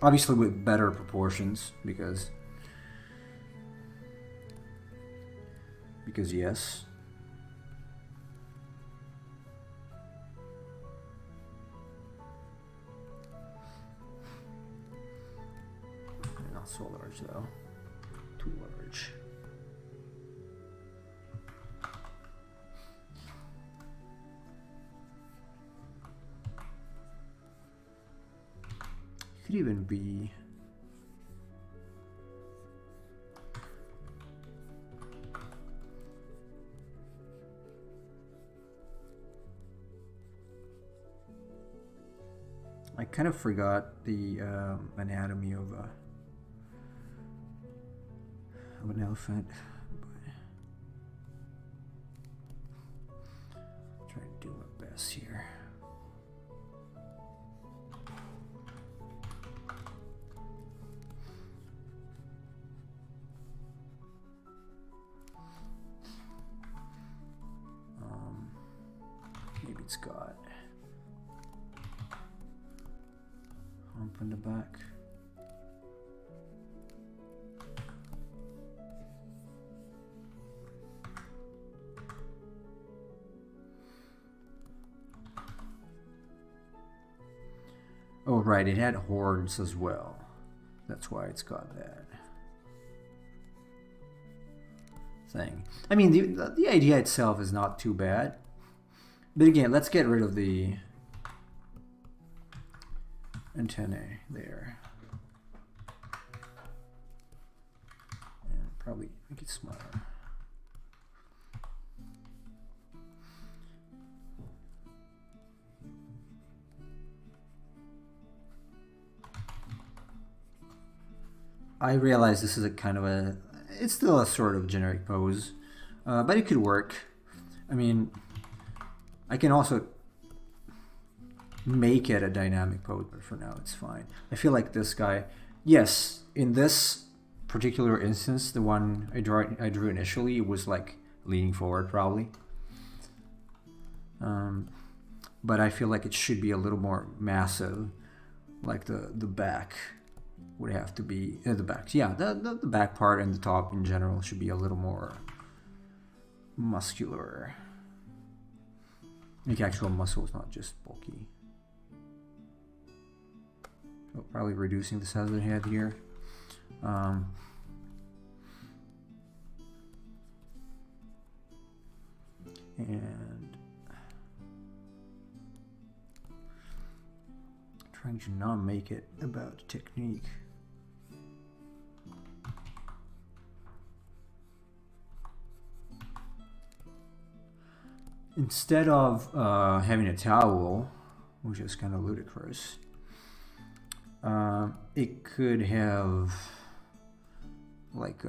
Obviously with better proportions, because yes. Not so large though. Too large. Could even be I kind of forgot the anatomy of an elephant, but try to do my best here. Maybe it's got hump in the back. Oh, right, it had horns as well. That's why it's got that thing. I mean, the idea itself is not too bad. But again, let's get rid of the antennae there. And probably make it smaller. I realize this is a kind of it's still a sort of generic pose, but it could work. I mean, I can also make it a dynamic pose, but for now it's fine. I feel like this guy, yes, in this particular instance, the one I drew initially was like leaning forward probably. But I feel like it should be a little more massive, like the back would have to be the back. Yeah, the back part and the top in general should be a little more muscular. Make actual muscles, not just bulky. So probably reducing the size of the head here. And trying to not make it about technique. Instead of having a towel, which is kind of ludicrous, it could have like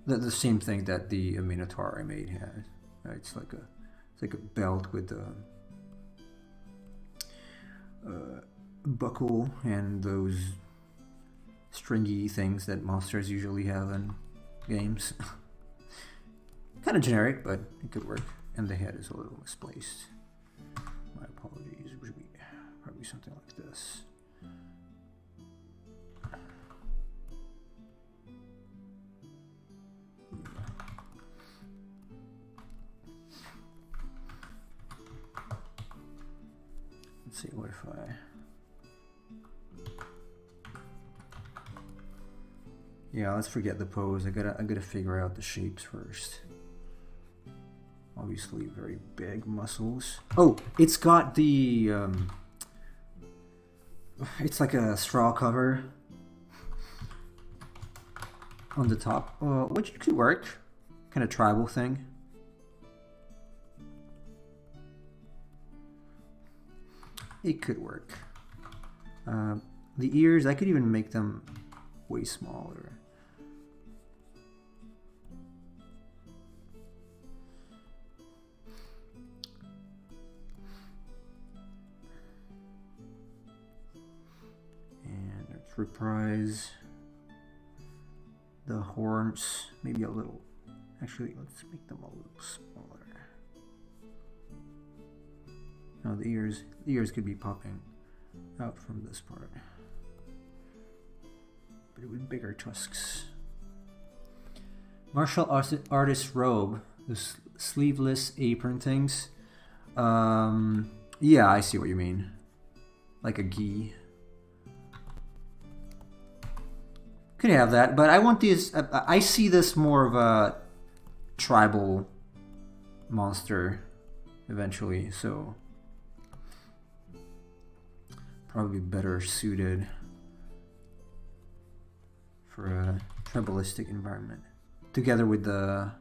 the same thing that the Minotaur I made has. It's like a belt with a buckle and those stringy things that monsters usually have in games. Kind of generic, but it could work. And the head is a little misplaced. My apologies. It would be probably something like this. Let's see, what if I... Yeah, let's forget the pose. I gotta figure out the shapes first. Obviously very big muscles. Oh, it's got the it's like a straw cover on the top, which could work. Kind of tribal thing. It could work. The ears, I could even make them way smaller. And let's reprise the horns, maybe a little. Actually, let's make them a little smaller. Now the ears could be popping out from this part, but with bigger tusks. Martial artist robe, the sleeveless apron things. Yeah, I see what you mean. Like a gi. Could have that, but I want these. I see this more of a tribal monster eventually, so probably better suited for a tribalistic environment. Together with the,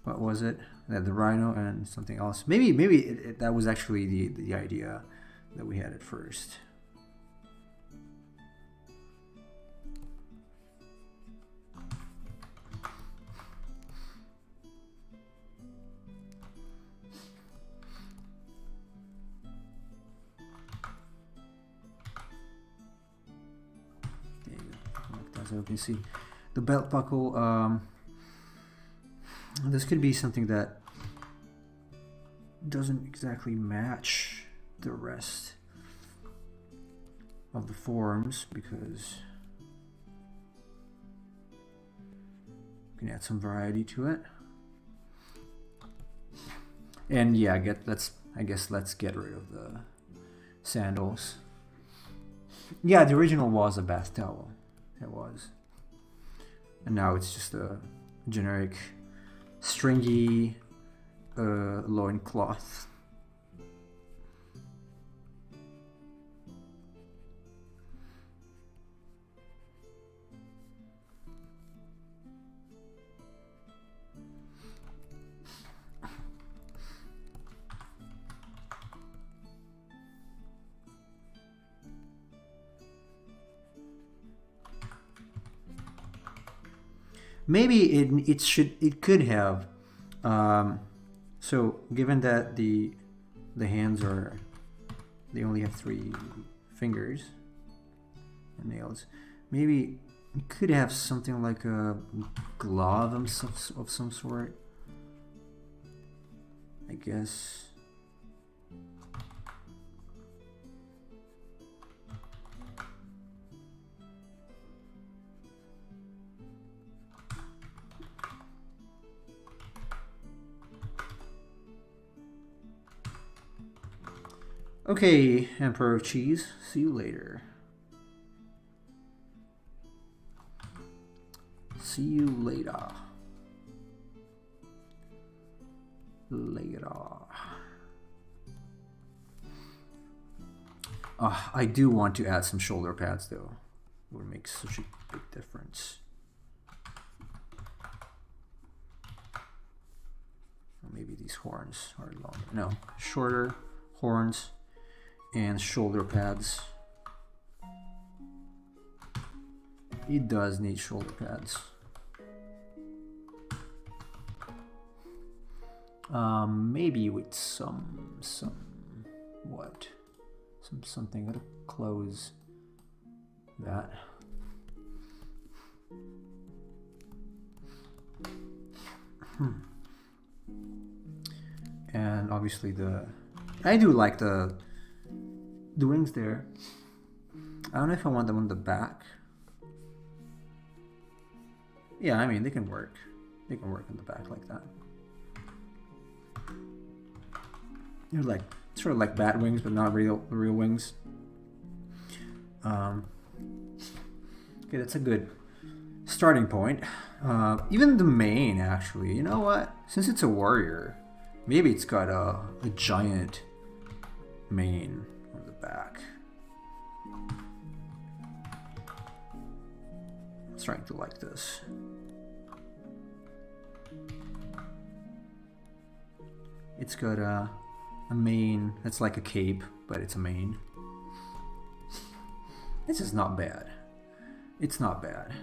what was it? The rhino and something else. Maybe that was actually the idea that we had at first. So you can see the belt buckle. This could be something that doesn't exactly match the rest of the forms, because we can add some variety to it. And yeah, I guess let's get rid of the sandals. Yeah, the original was a bath towel. It was. And now it's just a generic stringy loincloth. Maybe it could have. So given that the hands they only have 3 fingers and nails, maybe it could have something like a glove of some sort, I guess. Okay, Emperor of Cheese, see you later. See you later. I do want to add some shoulder pads though. It would make such a big difference. Or maybe these horns are longer. No, shorter horns and shoulder pads. He does need shoulder pads. Maybe with something to close that. And obviously I do like the wings there. I don't know if I want them on the back. Yeah, I mean, they can work. They can work on the back like that. They're like sort of like bat wings, but not real wings. Okay, that's a good starting point. Even the mane, actually. You know what? Since it's a warrior, maybe it's got a giant mane on the back. I'm starting to like this. It's got a mane that's like a cape, but it's a mane. This is not bad. It's not bad.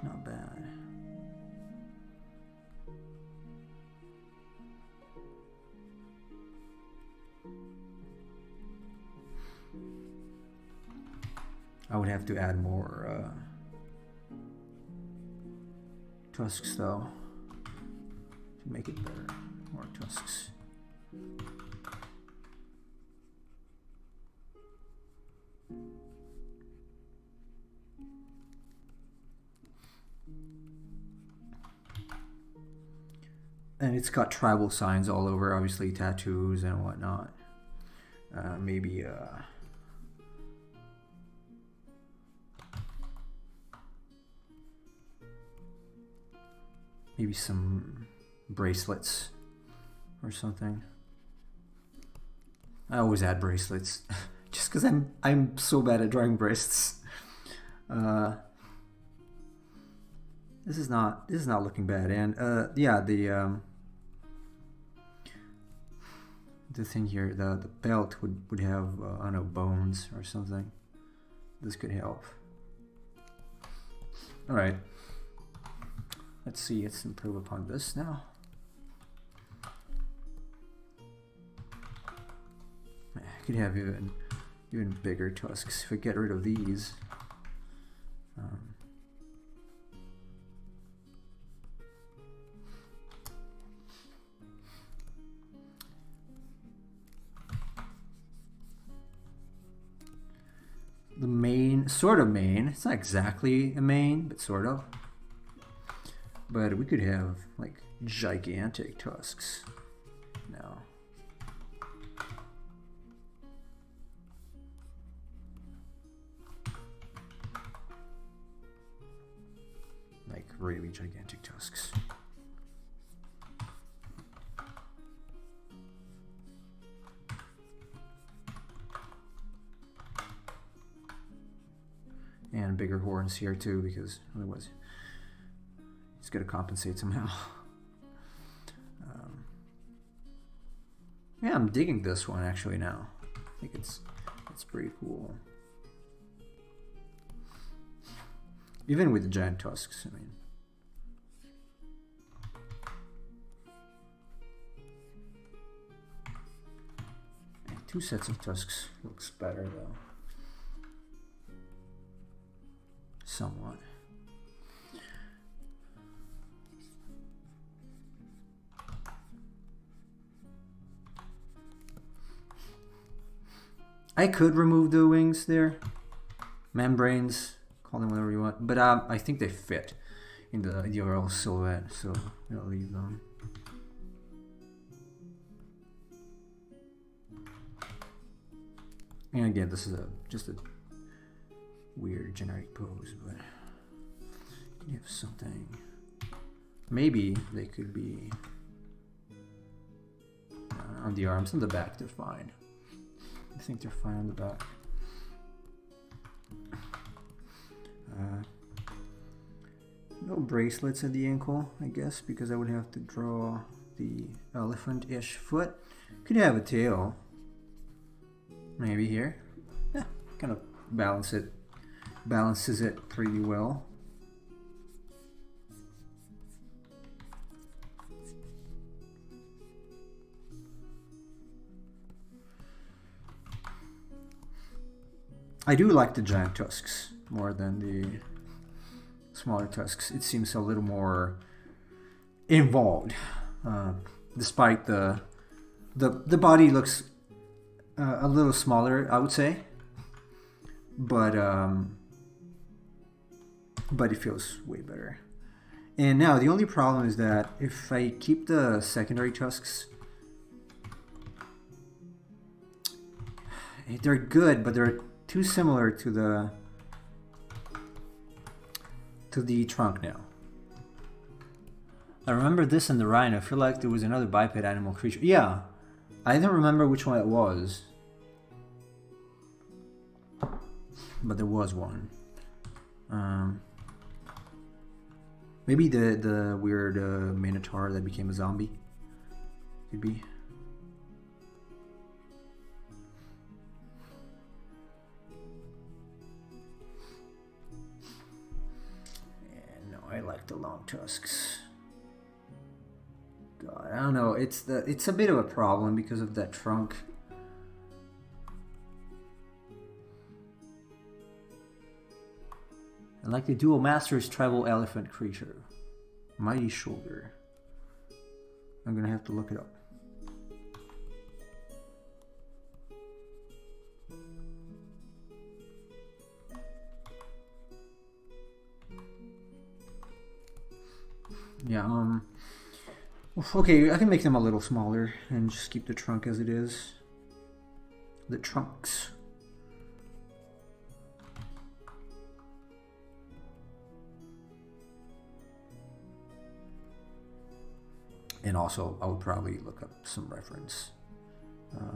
Not bad. I would have to add more tusks though to make it better. More tusks. And it's got tribal signs all over, obviously tattoos and whatnot. Maybe some bracelets or something. I always add bracelets just because I'm so bad at drawing wrists. This is not looking bad, and yeah, the thing here, the belt would have I don't know, bones or something. This could help. All right. Let's see, let's improve upon this now. I could have even bigger tusks if I get rid of these. The mane, sort of mane. It's not exactly a mane, but sort of. But we could have like gigantic tusks now. Like really gigantic tusks. And bigger horns here too, because otherwise it's got to compensate somehow. Yeah, I'm digging this one actually now. I think it's pretty cool. Even with the giant tusks, I mean. Two sets of tusks looks better though. Somewhat. I could remove the wings there. Membranes, call them whatever you want. But I think they fit in the overall silhouette, so I'll leave them. And again, this is just a weird generic pose, but you have something. Maybe they could be on the arms and the back. They're fine. I think they're fine on the back. No bracelets at the ankle, I guess, because I would have to draw the elephant-ish foot. Could have a tail. Maybe here. Yeah, kind of balances it pretty well. I do like the giant tusks more than the smaller tusks. It seems a little more involved, despite the body looks a little smaller, I would say, but it feels way better. And now the only problem is that if I keep the secondary tusks, they're good, but they're too similar to the trunk now. I remember this in the rhino. I feel like there was another biped animal creature. Yeah, I don't remember which one it was, but there was one. Maybe the weird minotaur that became a zombie. Could be. And no, I like the long tusks. God, I don't know. It's a bit of a problem because of that trunk. And like the Dual Masters Tribal Elephant creature. Mighty Shoulder. I'm gonna have to look it up. Yeah, okay, I can make them a little smaller and just keep the trunk as it is. The trunks. And also, I would probably look up some reference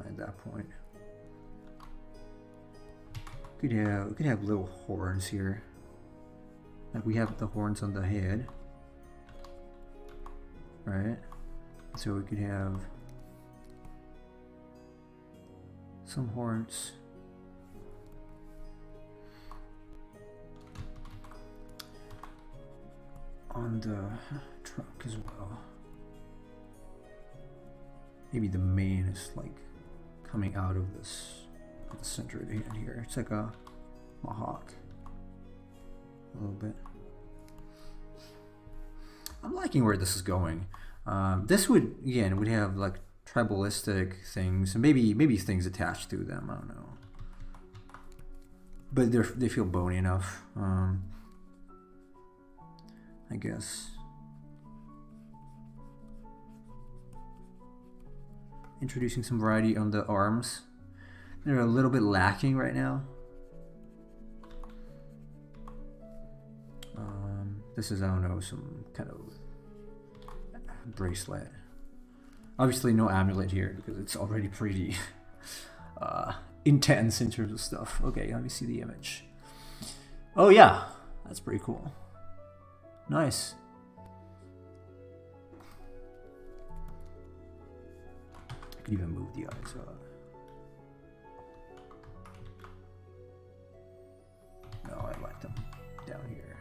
at that point. We could have little horns here. Like we have the horns on the head. Right? So we could have some horns on the trunk as well. Maybe the mane is like coming out of this, the center of the head here. It's like a mohawk, a little bit. I'm liking where this is going. This would have like tribalistic things and maybe things attached to them. I don't know, but they feel bony enough. I guess. Introducing some variety on the arms. They're a little bit lacking right now. This is, I don't know, some kind of bracelet. Obviously no amulet here because it's already pretty intense in terms of stuff. Okay, let me see the image. Oh yeah, that's pretty cool. Nice. I could even move the eyes up. No, I like them down here.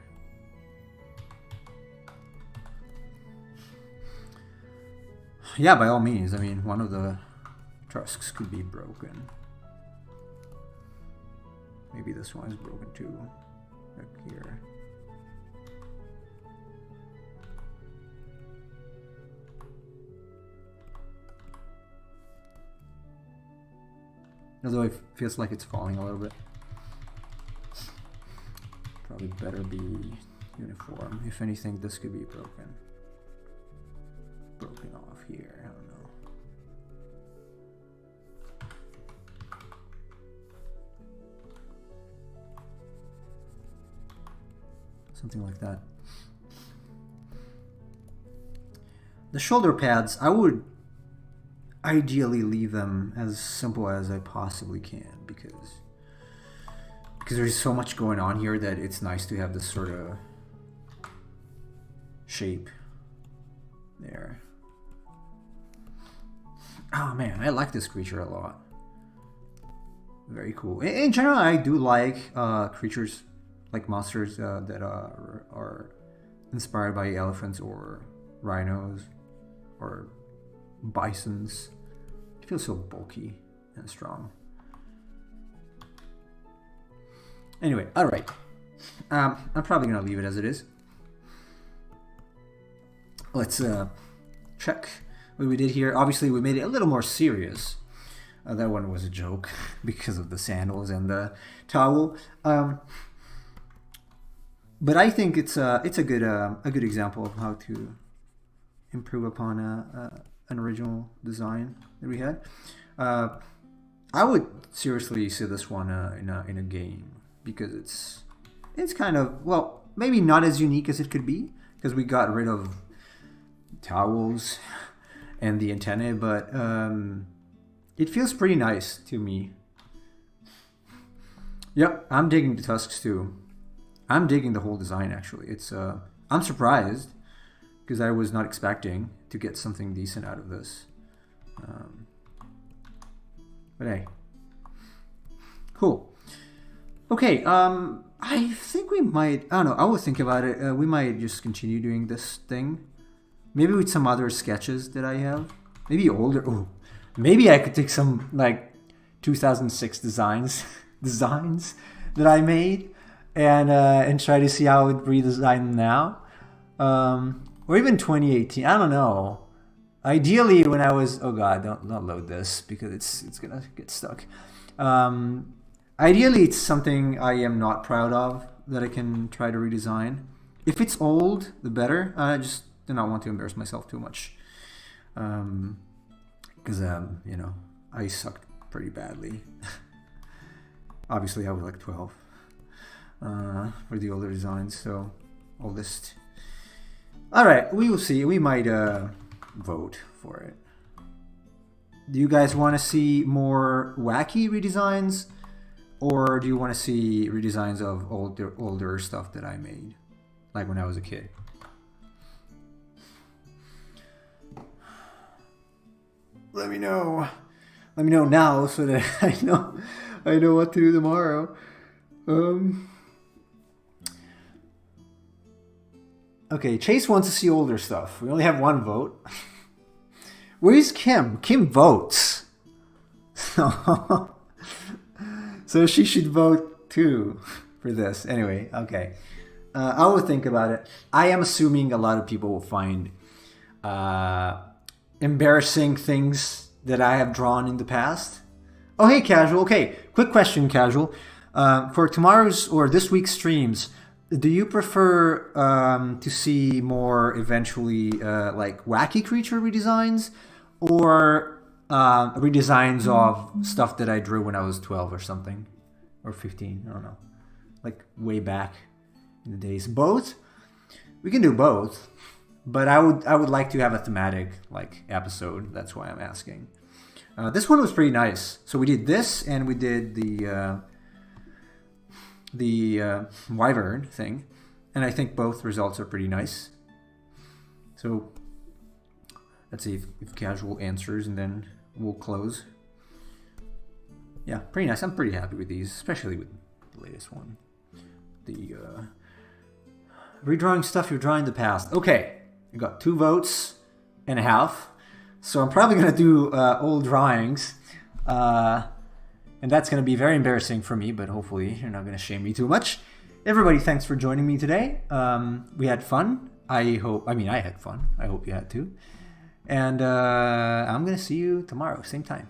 Yeah, by all means. I mean, one of the trusks could be broken. Maybe this one is broken too. Like here. Although it feels like it's falling a little bit. Probably better be uniform. If anything, this could be broken. Broken off here. I don't know. Something like that. The shoulder pads, I would ideally leave them as simple as I possibly can because there's so much going on here that it's nice to have this sort of shape there. Oh man, I like this creature a lot. Very cool. In general, I do like creatures, like monsters that are inspired by elephants or rhinos or bisons. It feels so bulky and strong. Anyway, all right. I'm probably gonna leave it as it is. Let's check what we did here. Obviously, we made it a little more serious. That one was a joke because of the sandals and the towel. But I think it's a good example of how to improve upon an original design that we had. I would seriously see this one in a game because it's kind of, well, maybe not as unique as it could be because we got rid of towels and the antennae, but it feels pretty nice to me. Yep, I'm digging the tusks too. I'm digging the whole design actually. It's I'm surprised because I was not expecting to get something decent out of this. But hey, cool. Okay, I think we might, I don't know, I will think about it. We might just continue doing this thing. Maybe with some other sketches that I have. Maybe older. Oh, maybe I could take some like 2006 designs that I made and try to see how I would redesign them now. Or even 2018. I don't know. Ideally, when I was, oh god, don't load this because it's gonna get stuck. Ideally, it's something I am not proud of that I can try to redesign. If it's old, the better. I just do not want to embarrass myself too much. Because, you know, I sucked pretty badly. Obviously, I was like 12 for the older designs, so oldest. All right, we will see. We might vote for it. Do you guys want to see more wacky redesigns? Or do you want to see redesigns of older stuff that I made, like when I was a kid? Let me know. Let me know now so that I know what to do tomorrow. Okay, Chase wants to see older stuff. We only have one vote. Where's Kim? Kim votes. So she should vote too for this. Anyway, okay. I will think about it. I am assuming a lot of people will find embarrassing things that I have drawn in the past. Oh, hey, Casual. Okay, quick question, Casual. For tomorrow's or this week's streams, do you prefer to see more eventually like wacky creature redesigns or redesigns of stuff that I drew when I was 12 or something, or 15, I don't know, like way back in the days? Both? We can do both, but I would like to have a thematic like episode. That's why I'm asking. This one was pretty nice. So we did this and we did the wyvern thing, and I think both results are pretty nice. So let's see if Casual answers, and then we'll close. Yeah, pretty nice. I'm pretty happy with these, especially with the latest one. The redrawing stuff you're drawing in the past. Okay, you got 2 votes and a half. So I'm probably going to do old drawings. And that's going to be very embarrassing for me, but hopefully you're not going to shame me too much. Everybody, thanks for joining me today. We had fun. I had fun. I hope you had too. And I'm going to see you tomorrow, same time.